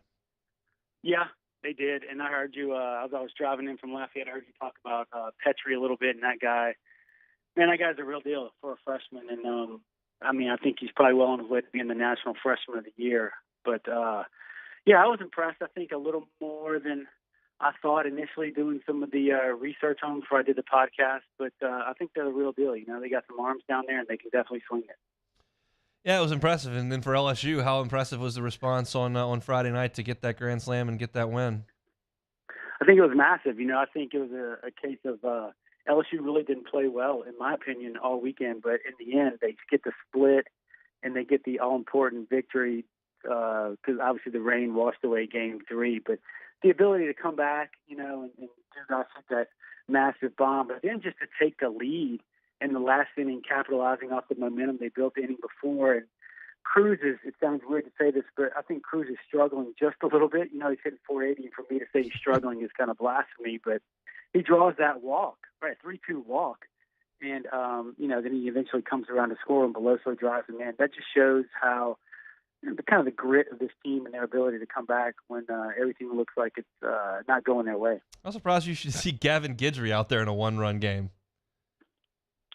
Yeah, they did. And I heard you, as I was driving in from Lafayette, I heard you talk about Petrie a little bit, and that guy. Man, that guy's a real deal for a freshman, and I mean, I think he's probably well on his way to being the National Freshman of the Year. But yeah, I was impressed. I think a little more than I thought initially doing some of the research on them before I did the podcast. But I think they're the real deal. You know, they got some arms down there, and they can definitely swing it. Yeah, it was impressive. And then for LSU, how impressive was the response on Friday night to get that grand slam and get that win? I think it was massive. You know, I think it was a case of LSU really didn't play well, in my opinion, all weekend. But in the end, they get the split and they get the all-important victory because obviously the rain washed away Game 3. But the ability to come back, you know, and do that massive bomb, but then just to take the lead in the last inning, capitalizing off the momentum they built the inning before. And Cruz is, it sounds weird to say this, but I think Cruz is struggling just a little bit. You know, he's hitting 480, and for me to say he's struggling is kind of blasphemy, but he draws that walk, right, 3-2 walk. And, you know, then he eventually comes around to score, and Beloso drives him in. That just shows how, you know, the kind of the grit of this team and their ability to come back when everything looks like it's not going their way. I'm surprised you should see Gavin Guidry out there in a one-run game.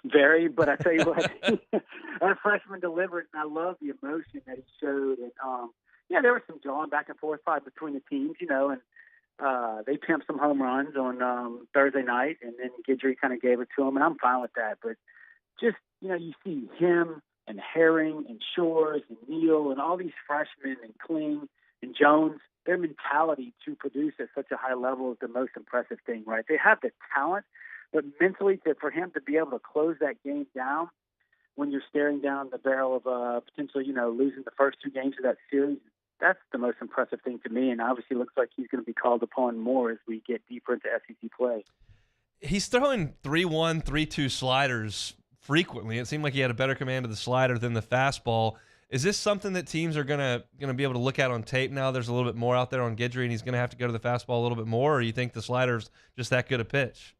Very, but I tell you what, that freshman delivered, and I love the emotion that he showed. And, yeah, there was some jawing back and forth fight between the teams, you know, and they pimped some home runs on Thursday night, and then Guidry kind of gave it to him, and I'm fine with that. But just, you know, you see him and Herring and Shores and Neal and all these freshmen and Kling and Jones, their mentality to produce at such a high level is the most impressive thing, right? They have the talent, but mentally for him to be able to close that game down when you're staring down the barrel of potentially, you know, losing the first 2 games of that series, that's the most impressive thing to me. And obviously looks like he's going to be called upon more as we get deeper into SEC play. He's throwing 3-1, 3-2 sliders frequently. It seemed like he had a better command of the slider than the fastball. Is this something that teams are going to be able to look at on tape now? There's a little bit more out there on Guidry, and he's going to have to go to the fastball a little bit more, or you think the slider's just that good a pitch?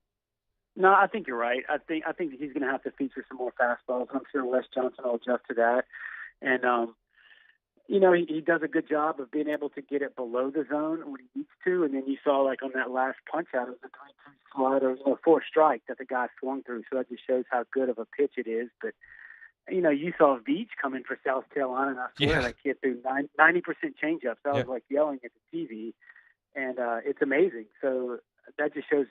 No, I think you're right. I think that he's going to have to feature some more fastballs. I'm sure Wes Johnson will adjust to that. And, you know, he does a good job of being able to get it below the zone when he needs to. And then you saw, like, on that last punch out, it was a 3-2 slider, you know, 4 strike that the guy swung through. So that just shows how good of a pitch it is. But, you know, you saw Veach come in for South Carolina, and I swear that kid threw 90% changeups. I was, like, yelling at the TV. And and it's amazing. So that just goes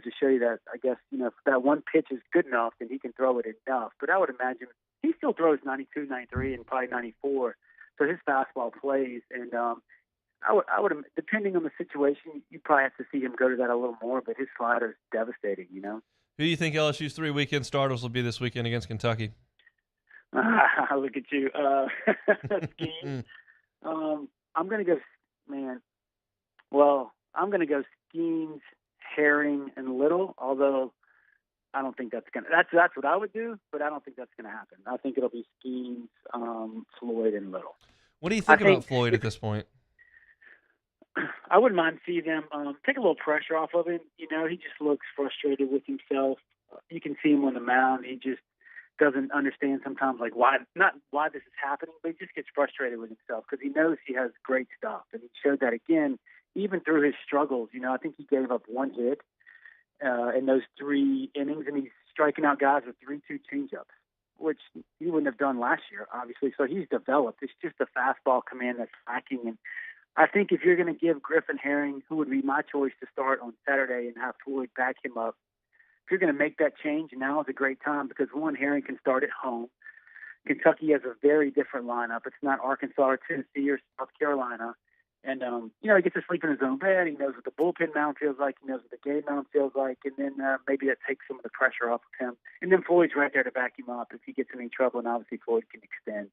to show you that, I guess, if that one pitch is good enough, then he can throw it enough. But I would imagine he still throws 92, 93, and probably 94. So his fastball plays, and I would, depending on the situation, you probably have to see him go to that a little more. But his slider is devastating. Who do you think LSU's 3 weekend starters will be this weekend against Kentucky? Look at you. Skeens. I'm going to go, I'm going to go Skeens, Herring, and Little, although I don't think that's what I would do, but I don't think that's going to happen. I think it'll be Skeens, Floyd, and Little. What do you think about Floyd at this point? I wouldn't mind seeing them take a little pressure off of him. He just looks frustrated with himself. You can see him on the mound. He just doesn't understand sometimes why this is happening, but he just gets frustrated with himself because he knows he has great stuff. And he showed that again, even through his struggles. I think he gave up 1 hit in those 3 innings, and he's striking out guys with 3-2 changeups, which he wouldn't have done last year, obviously. So he's developed. It's just the fastball command that's lacking. And I think if you're going to give Griffin Herring, who would be my choice to start on Saturday, and have Floyd back him up, if you're going to make that change, now is a great time because, one, Herring can start at home. Kentucky has a very different lineup. It's not Arkansas or Tennessee or South Carolina. And, he gets to sleep in his own bed. He knows what the bullpen mound feels like. He knows what the game mound feels like. And then maybe that takes some of the pressure off of him. And then Floyd's right there to back him up if he gets in any trouble. And obviously Floyd can extend,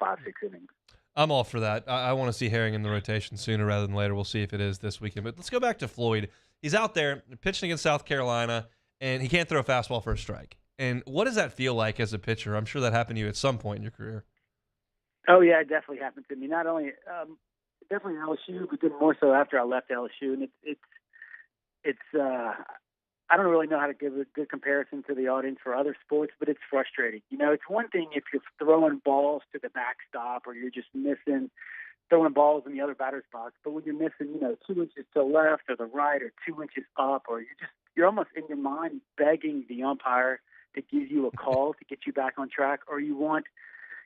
5-6 innings. I'm all for that. I want to see Herring in the rotation sooner rather than later. We'll see if it is this weekend. But let's go back to Floyd. He's out there pitching against South Carolina, and he can't throw a fastball for a strike. And what does that feel like as a pitcher? I'm sure that happened to you at some point in your career. Oh, yeah, it definitely happened to me. Not only definitely LSU, but then more so after I left LSU. And it's I don't really know how to give a good comparison to the audience for other sports, but it's frustrating. It's one thing if you're throwing balls to the backstop or you're just throwing balls in the other batter's box, but when you're missing, 2 inches to the left or the right or 2 inches up, or you're almost in your mind begging the umpire to give you a call to get you back on track, or you want,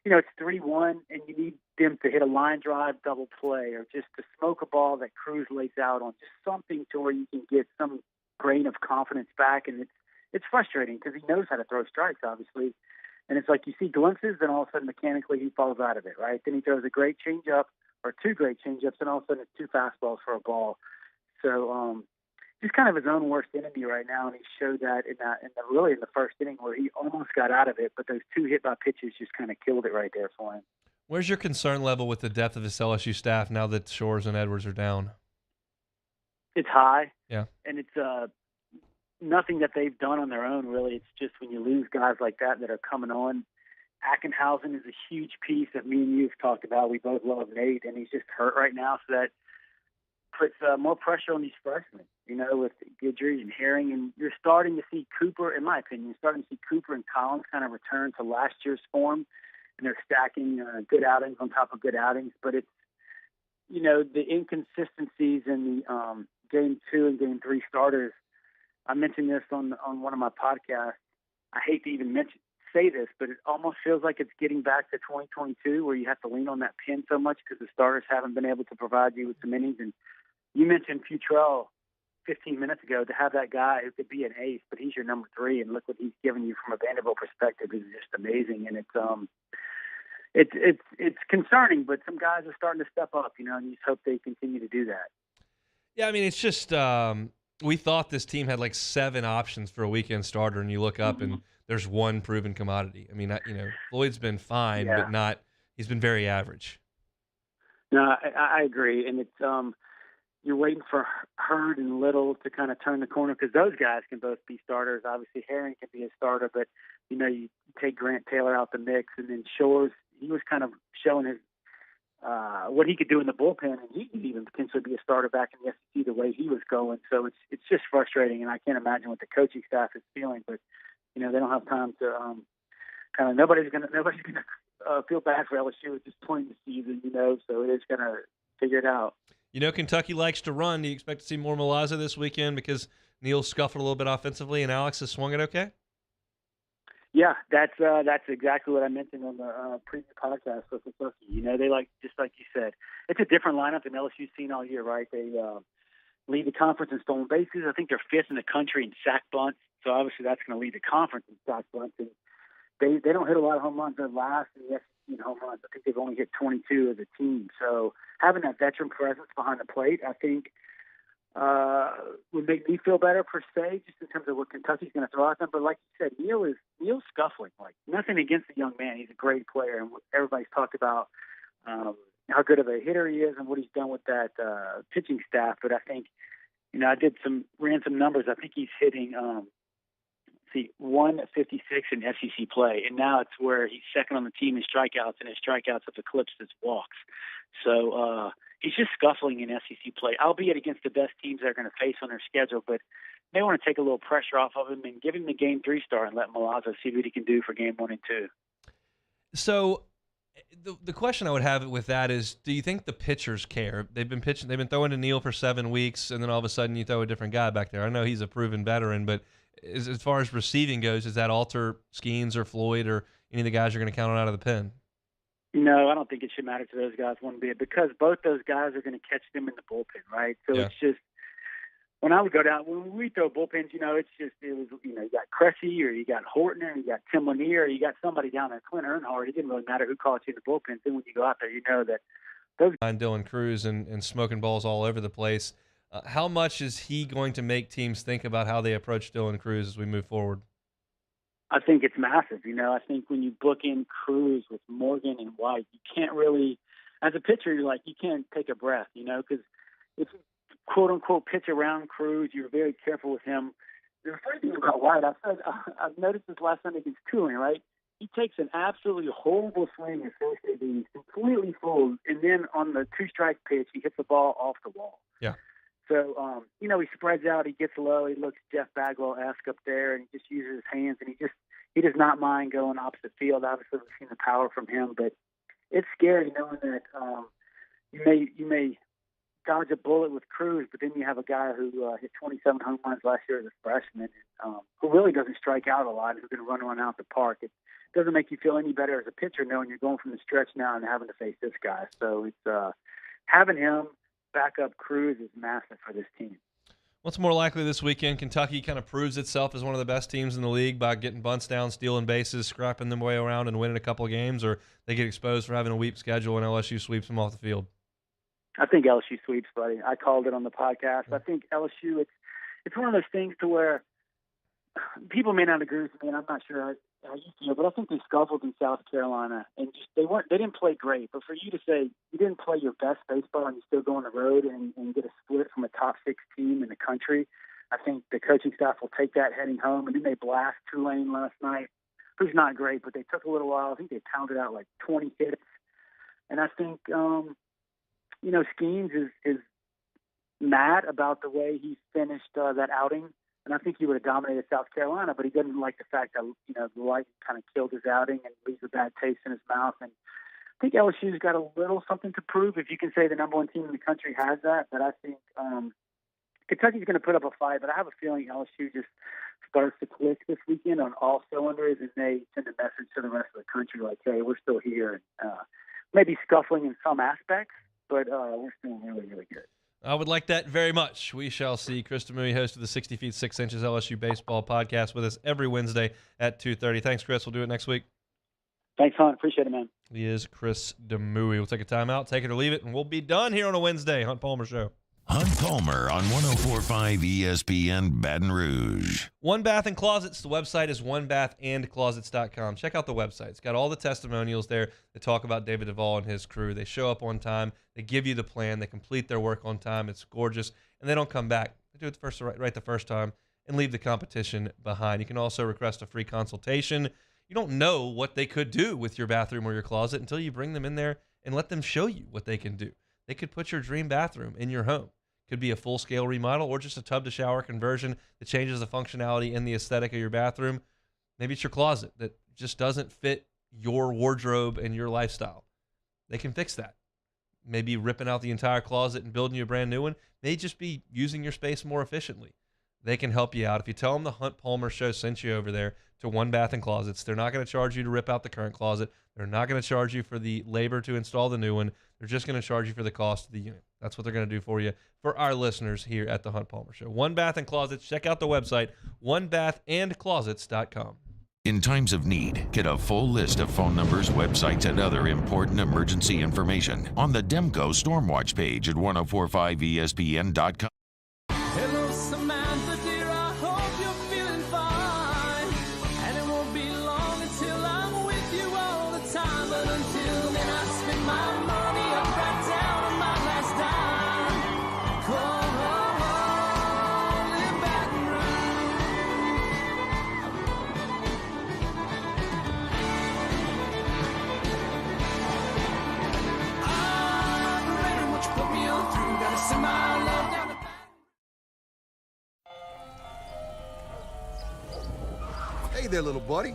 it's 3-1 and you need them to hit a line drive double play or just to smoke a ball that Cruz lays out on, just something to where you can get some grain of confidence back. And it's frustrating because he knows how to throw strikes, obviously. And it's like you see glimpses, and all of a sudden mechanically he falls out of it, right? Then he throws a great changeup or 2 great changeups, and all of a sudden it's 2 fastballs for a ball. So he's kind of his own worst enemy right now, and he showed that in the first inning where he almost got out of it, but those 2 hit by pitches just kind of killed it right there for him. Where's your concern level with the depth of this LSU staff now that Shores and Edwards are down? It's high. Yeah. And it's nothing that they've done on their own, really. It's just when you lose guys like that are coming on. Ackenhausen is a huge piece that me and you have talked about. We both love Nate, and he's just hurt right now, so that puts more pressure on these freshmen, with Guidry and Herring. And you're starting to see Cooper, in my opinion, Cooper and Collins kind of return to last year's form, and they're stacking good outings on top of good outings. But it's, the inconsistencies in the Game 2 and Game 3 starters. I mentioned this on one of my podcasts. I hate to even say this, but it almost feels like it's getting back to 2022 where you have to lean on that pen so much because the starters haven't been able to provide you with some innings. And you mentioned Futrell 15 minutes ago, to have that guy who could be an ace, but he's your number 3, and look what he's given you from a Vanderbilt perspective is just amazing. And it's concerning, but some guys are starting to step up, and you just hope they continue to do that. Yeah, I mean, it's just we thought this team had 7 options for a weekend starter, and you look up and there's one proven commodity. I mean, Floyd's been fine, but he's been very average. No, I agree. And it's you're waiting for Hurd and Little to kind of turn the corner because those guys can both be starters. Obviously, Herring can be a starter, but, you take Grant Taylor out the mix, and then Shores, he was kind of showing his what he could do in the bullpen, and he could even potentially be a starter back in the SEC the way he was going. So it's just frustrating, and I can't imagine what the coaching staff is feeling. But they don't have time to nobody's gonna feel bad for LSU at this point in the season. So it is gonna figure it out. Kentucky likes to run. Do you expect to see more Milazzo this weekend because Neal scuffled a little bit offensively and Alex has swung it okay? Yeah, that's exactly what I mentioned on the previous podcast with Kentucky. They just like you said, it's a different lineup than LSU's seen all year, right? They lead the conference in stolen bases. I think they're fifth in the country in sack bunts. So obviously that's going to lead the conference in sack bunts. And they don't hit a lot of home runs. They're last in the SEC in home runs. I think they've only hit 22 as a team. So having that veteran presence behind the plate, I think, would make me feel better per se, just in terms of what Kentucky's going to throw at them. But like you said, Neal's scuffling. Like, nothing against the young man. He's a great player, and everybody's talked about how good of a hitter he is and what he's done with that pitching staff. But I think, I ran some numbers. I think he's hitting 156 in SEC play, and now it's where he's second on the team in strikeouts, and his strikeouts have eclipsed his walks. So he's just scuffling in SEC play, albeit against the best teams they're going to face on their schedule. But they want to take a little pressure off of him and give him the game 3 star and let Milazzo see what he can do for game 1 and 2. So the question I would have with that is, do you think the pitchers care? They've been throwing to Neal for 7 weeks, and then all of a sudden you throw a different guy back there. I know he's a proven veteran, but as far as receiving goes, does that alter Skeens or Floyd or any of the guys you're going to count on out of the pen? No, I don't think it should matter to those guys one bit, because both those guys are going to catch them in the bullpen, right? So It's just, when I would go down, when we throw bullpens, you got Cressy, or you got Horton, or you got Tim Lanier, or you got somebody down there, Clint Earnhardt. It didn't really matter who caught you in the bullpen. Then when you go out there, you know that those Dylan Cruz and smoking balls all over the place. How much is he going to make teams think about how they approach Dylan Cruz as we move forward? I think it's massive. I think when you book in Cruz with Morgan and White, you can't really, as a pitcher, you can't take a breath, because if you quote unquote pitch around Cruz, you're very careful with him. The funny thing about White, I've noticed this last Sunday against Tulane, right? He takes an absolutely horrible swing at first innings, completely full, and then on the 2-strike pitch, he hits the ball off the wall. Yeah. So, he spreads out, he gets low, he looks Jeff Bagwell-esque up there, and he just uses his hands, and he does not mind going opposite field. Obviously, we've seen the power from him, but it's scary knowing that you may dodge a bullet with Cruz, but then you have a guy who hit 27 home runs last year as a freshman, who really doesn't strike out a lot, who's going to run out the park. It doesn't make you feel any better as a pitcher knowing you're going from the stretch now and having to face this guy. So it's having him back up Cruz is massive for this team. What's more likely this weekend? Kentucky kind of proves itself as one of the best teams in the league by getting bunts down, stealing bases, scrapping them way around, and winning a couple of games, or they get exposed for having a weak schedule and LSU sweeps them off the field? I think LSU sweeps, buddy. I called it on the podcast. I think LSU, it's one of those things to where people may not agree with me, and I'm not sure how you feel, but I think they scuffled in South Carolina, and just they didn't play great. But for you to say you didn't play your best baseball and you still go on the road and get a split from a top 6 team in the country, I think the coaching staff will take that heading home. And then they blast Tulane last night, who's not great, but they took a little while. I think they pounded out like 20 hits, and I think Skeens is mad about the way he finished that outing. And I think he would have dominated South Carolina, but he doesn't like the fact that, the light kind of killed his outing and leaves a bad taste in his mouth. And I think LSU's got a little something to prove, if you can say the number 1 team in the country has that. But I think Kentucky's going to put up a fight, but I have a feeling LSU just starts to click this weekend on all cylinders, and they send a message to the rest of the country like, hey, we're still here. And maybe scuffling in some aspects, but we're still really, really good. I would like that very much. We shall see. Chris Demui, host of the 60 Feet 6 Inches LSU Baseball Podcast, with us every Wednesday at 2:30. Thanks, Chris. We'll do it next week. Thanks, Hunt. Appreciate it, man. He is Chris Demui. We'll take a timeout, take it or leave it, and we'll be done here on a Wednesday. Hunt Palmer Show. Hunt Palmer on 104.5 ESPN Baton Rouge. One Bath and Closets. The website is onebathandclosets.com. Check out the website. It's got all the testimonials there that talk about David Duvall and his crew. They show up on time. They give you the plan. They complete their work on time. It's gorgeous. And they don't come back. They do it right the first time and leave the competition behind. You can also request a free consultation. You don't know what they could do with your bathroom or your closet until you bring them in there and let them show you what they can do. They could put your dream bathroom in your home. Could be a full-scale remodel or just a tub-to-shower conversion that changes the functionality and the aesthetic of your bathroom. Maybe it's your closet that just doesn't fit your wardrobe and your lifestyle. They can fix that. Maybe ripping out the entire closet and building you a brand new one. May just be using your space more efficiently. They can help you out. If you tell them the Hunt Palmer Show sent you over there to One Bath and Closets, they're not going to charge you to rip out the current closet. They're not going to charge you for the labor to install the new one. They're just going to charge you for the cost of the unit. That's what they're going to do for you, for our listeners here at the Hunt Palmer Show. One Bath and Closets. Check out the website, onebathandclosets.com. In times of need, get a full list of phone numbers, websites, and other important emergency information on the Demco Stormwatch page at 1045ESPN.com. Hello, Samantha, dear, I hope you're feeling fine. And it won't be long until I'm with you all the time. But until then, I spend my money up right down on my last dime. Come home, live Baton Rouge. I'm ready, what you put me on through. Gotta send my love down the Hey there, little buddy.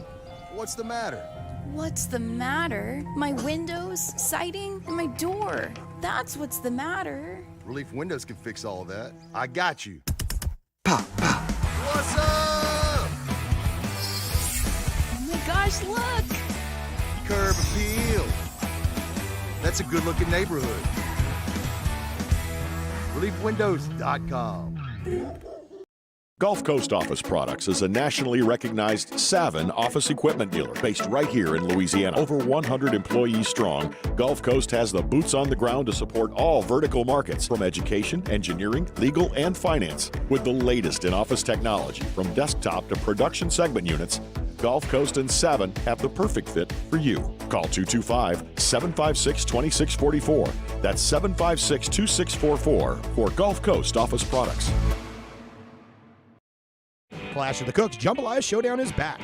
What's the matter? What's the matter? My windows, siding, and my door. That's what's the matter. Relief Windows can fix all of that. I got you. Pop, pop. What's up? Oh my gosh, look! Curb appeal. That's a good-looking neighborhood. ReliefWindows.com. Gulf Coast Office Products is a nationally recognized Savin office equipment dealer based right here in Louisiana. Over 100 employees strong, Gulf Coast has the boots on the ground to support all vertical markets from education, engineering, legal, and finance. With the latest in office technology from desktop to production segment units, Gulf Coast and Savin have the perfect fit for you. Call 225-756-2644. That's 756-2644 for Gulf Coast Office Products. Clash of the Cooks Jambalaya Showdown is back.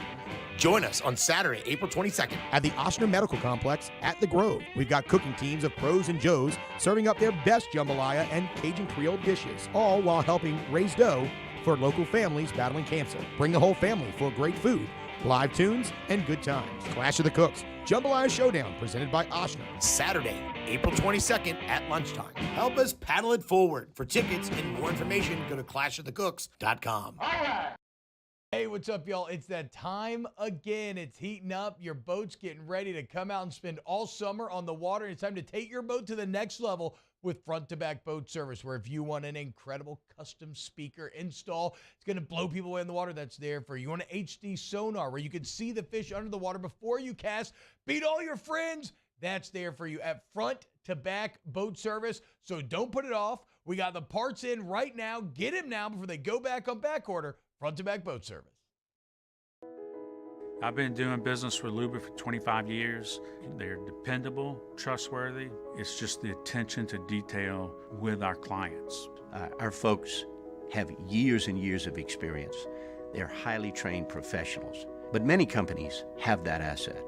Join us on Saturday, April 22nd at the Ochsner Medical Complex at the Grove. We've got cooking teams of pros and Joes serving up their best jambalaya and Cajun Creole dishes, all while helping raise dough for local families battling cancer. Bring the whole family for great food, live tunes, and good times. Clash of the Cooks Jambalaya Showdown presented by Ochsner. Saturday, April 22nd at lunchtime. Help us paddle it forward. For tickets and more information, go to clashofthecooks.com. All right. Hey, what's up, y'all? It's that time again. It's heating up. Your boat's getting ready to come out and spend all summer on the water. It's time to take your boat to the next level with front-to-back boat service, where if you want an incredible custom speaker install, it's going to blow people away in the water, that's there for you. You want an HD sonar where you can see the fish under the water before you cast, beat all your friends, that's there for you at front-to-back boat service. So don't put it off. We got the parts in right now. Get them now before they go back on back order. Front-to-back boat service. I've been doing business with Luba for 25 years. They're dependable, trustworthy. It's just the attention to detail with our clients. Our folks have years and years of experience. They're highly trained professionals. But many companies have that asset.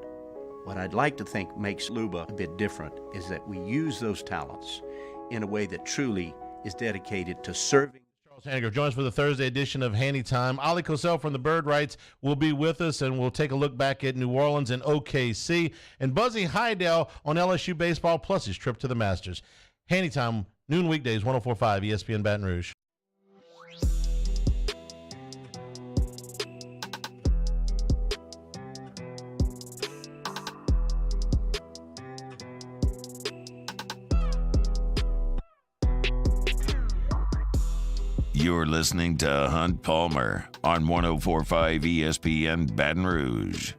What I'd like to think makes Luba a bit different is that we use those talents in a way that truly is dedicated to serving. Haniger joins us for the Thursday edition of Handy Time. Ali Cosell from the Bird Rights will be with us, and we'll take a look back at New Orleans and OKC, and Buzzy Heidel on LSU baseball, plus his trip to the Masters. Handy Time, noon weekdays, 104.5 ESPN Baton Rouge. You're listening to Hunt Palmer on 104.5 ESPN Baton Rouge.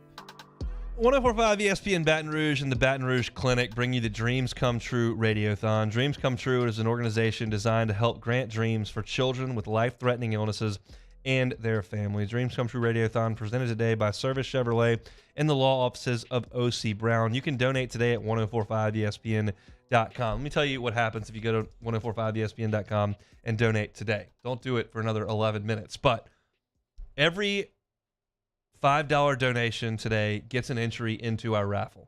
104.5 ESPN Baton Rouge and the Baton Rouge Clinic bring you the Dreams Come True Radiothon. Dreams Come True is an organization designed to help grant dreams for children with life-threatening illnesses and their families. Dreams Come True Radiothon presented today by Service Chevrolet and the law offices of O.C. Brown. You can donate today at 1045ESPN.com. Let me tell you what happens if you go to 1045ESPN.com and donate today. Don't do it for another 11 minutes. But every $5 donation today gets an entry into our raffle.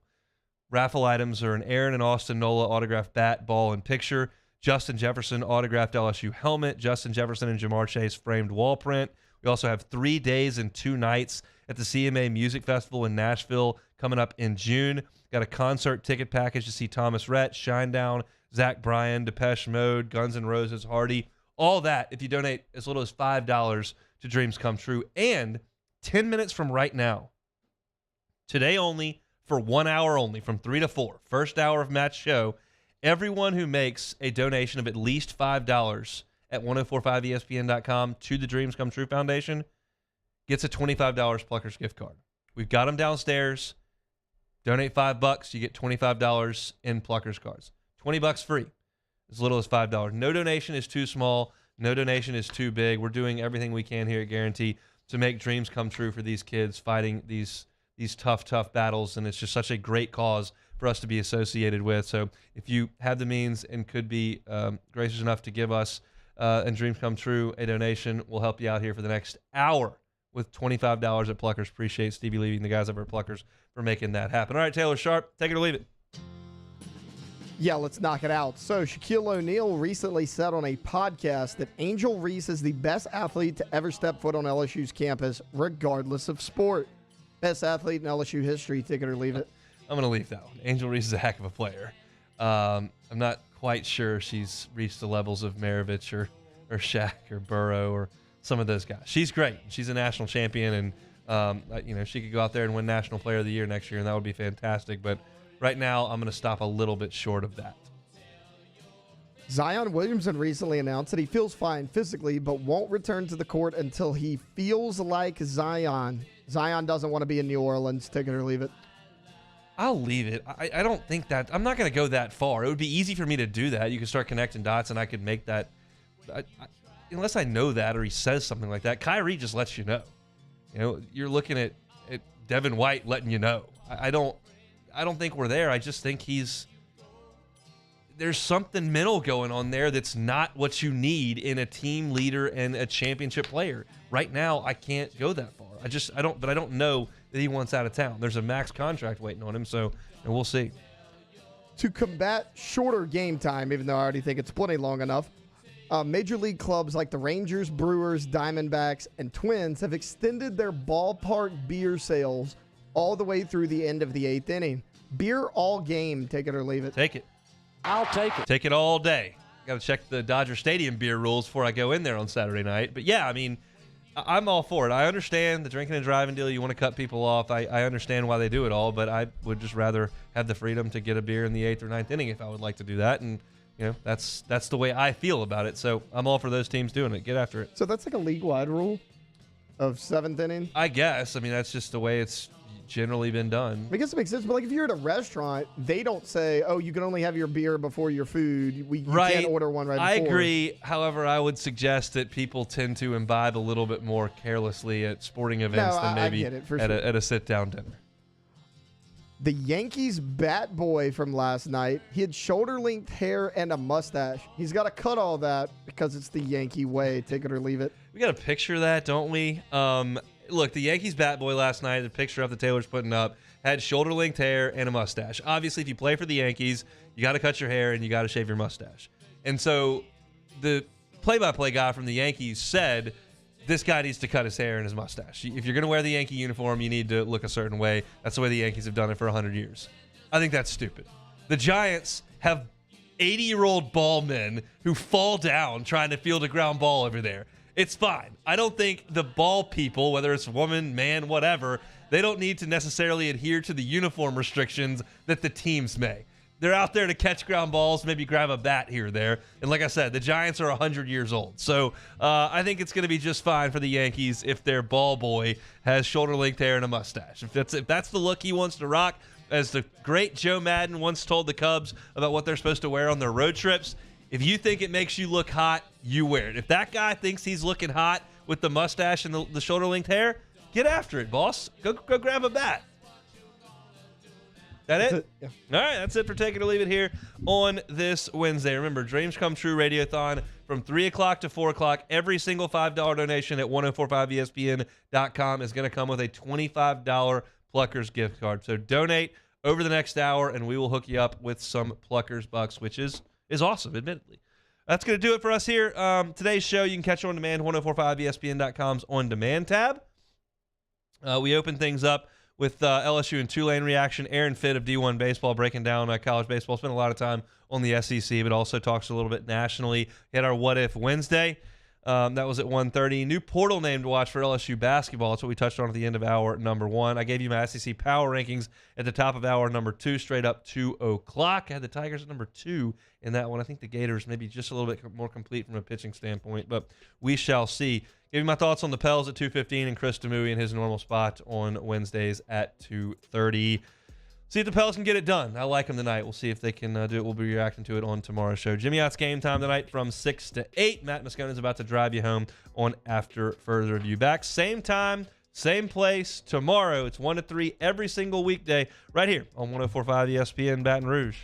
Raffle items are an Aaron and Austin Nola autographed bat, ball, and picture, Justin Jefferson autographed LSU helmet, Justin Jefferson and Jamar Chase framed wall print. We also have 3 days and 2 nights at the CMA Music Festival in Nashville coming up in June. Got a concert ticket package to see Thomas Rhett, Shinedown, Zach Bryan, Depeche Mode, Guns N' Roses, Hardy. All that if you donate as little as $5 to Dreams Come True. And 10 minutes from right now, today only, for 1 hour only, from 3 to 4, first hour of Matt's show, Everyone who makes a donation of at least $5 at 1045ESPN.com to the Dreams Come True Foundation gets a $25 Pluckers gift card. We've got them downstairs. Donate $5, you get $25 in Pluckers cards. $20 free, as little as $5. No donation is too small. No donation is too big. We're doing everything we can here at Guarantee to make dreams come true for these kids fighting these tough battles, and it's just such a great cause for us to be associated with. So if you have the means and could be gracious enough to give us and Dreams Come True a donation, we'll help you out here for the next hour with $25 at Pluckers. Appreciate Stevie Levy and the guys over at Pluckers for making that happen. All right, Taylor Sharp, take it or leave it. Yeah, let's knock it out. So Shaquille O'Neal recently said on a podcast that Angel Reese is the best athlete to ever step foot on LSU's campus, regardless of sport. Best athlete in LSU history, take it or leave it. I'm going to leave that one. Angel Reese is a heck of a player. I'm not quite sure she's reached the levels of Maravich or Shaq or Burrow or some of those guys. She's great. She's a national champion, and she could go out there and win National Player of the Year next year, and that would be fantastic. But right now, I'm going to stop a little bit short of that. Zion Williamson recently announced that he feels fine physically, but won't return to the court until he feels like Zion. Zion doesn't want to be in New Orleans. Take it or leave it. I'll leave it. I don't think that – I'm not going to go that far. It would be easy for me to do that. You could start connecting dots, and I could make that unless I know that or he says something like that. Kyrie just lets you know. You're looking at Devin White letting you know. I don't think we're there. I just think there's something mental going on there that's not what you need in a team leader and a championship player. Right now, I can't go that far. I don't know that he wants out of town. There's a max contract waiting on him, and we'll see. To combat shorter game time, even though I already think it's plenty long enough, major league clubs like the Rangers, Brewers, Diamondbacks, and Twins have extended their ballpark beer sales all the way through the end of the 8th inning. Beer all game, take it or leave it. Take it. I'll take it. Take it all day. Got to check the Dodger Stadium beer rules before I go in there on Saturday night. But yeah, I mean, I'm all for it. I understand the drinking and driving deal. You want to cut people off. I understand why they do it all, but I would just rather have the freedom to get a beer in the 8th or 9th inning if I would like to do that. And that's the way I feel about it. So I'm all for those teams doing it. Get after it. So that's like a league-wide rule of 7th inning? I guess. I mean, that's just the way it's generally been done. I guess it makes sense, but like if you're at a restaurant, they don't say, "Oh, you can only have your beer before your food." You can't order one right before. I agree. However, I would suggest that people tend to imbibe a little bit more carelessly at sporting events than maybe at a sit-down dinner. The Yankees bat boy from last night, he had shoulder-length hair and a mustache. He's got to cut all that because it's the Yankee way. Take it or leave it. We got to picture that, don't we? Look, the Yankees bat boy last night, the picture of the Taylor's putting up, had shoulder-length hair and a mustache. Obviously, if you play for the Yankees, you got to cut your hair and you got to shave your mustache. And so the play-by-play guy from the Yankees said, this guy needs to cut his hair and his mustache. If you're going to wear the Yankee uniform, you need to look a certain way. That's the way the Yankees have done it for 100 years. I think that's stupid. The Giants have 80-year-old ball men who fall down trying to field a ground ball over there. It's fine. I don't think the ball people, whether it's woman, man, whatever, they don't need to necessarily adhere to the uniform restrictions that the teams may. They're out there to catch ground balls, maybe grab a bat here or there. And like I said, the Giants are 100 years old. So I think it's going to be just fine for the Yankees if their ball boy has shoulder-length hair and a mustache. If that's the look he wants to rock, as the great Joe Madden once told the Cubs about what they're supposed to wear on their road trips, if you think it makes you look hot, you wear it. If that guy thinks he's looking hot with the mustache and the shoulder-length hair, get after it, boss. Go grab a bat. That it? Yeah. All right, that's it for Take It or Leave It here on this Wednesday. Remember, Dreams Come True Radiothon from 3 o'clock to 4 o'clock. Every single $5 donation at 1045ESPN.com is going to come with a $25 Pluckers gift card. So donate over the next hour, and we will hook you up with some Pluckers bucks, which is awesome, admittedly. That's going to do it for us here. Today's show, you can catch on demand, 1045ESPN.com's On Demand tab. We open things up with LSU and Tulane reaction. Aaron Fitt of D1 Baseball breaking down college baseball. Spent a lot of time on the SEC, but also talks a little bit nationally. We had our What If Wednesday. That was at 1:30. New portal name to watch for LSU basketball. That's what we touched on at the end of hour number 1. I gave you my SEC power rankings at the top of hour number 2, straight up 2 o'clock. I had the Tigers at number 2 in that one. I think the Gators maybe just a little bit more complete from a pitching standpoint, but we shall see. Give you my thoughts on the Pels at 2:15 and Chris Demui in his normal spot on Wednesdays at 2:30. See if the Pels can get it done. I like them tonight. We'll see if they can do it. We'll be reacting to it on tomorrow's show. Jimmy Ott's Game Time tonight from 6 to 8. Matt Moscone is about to drive you home on After Further Review. Back same time, same place tomorrow. It's 1 to 3 every single weekday right here on 104.5 ESPN Baton Rouge.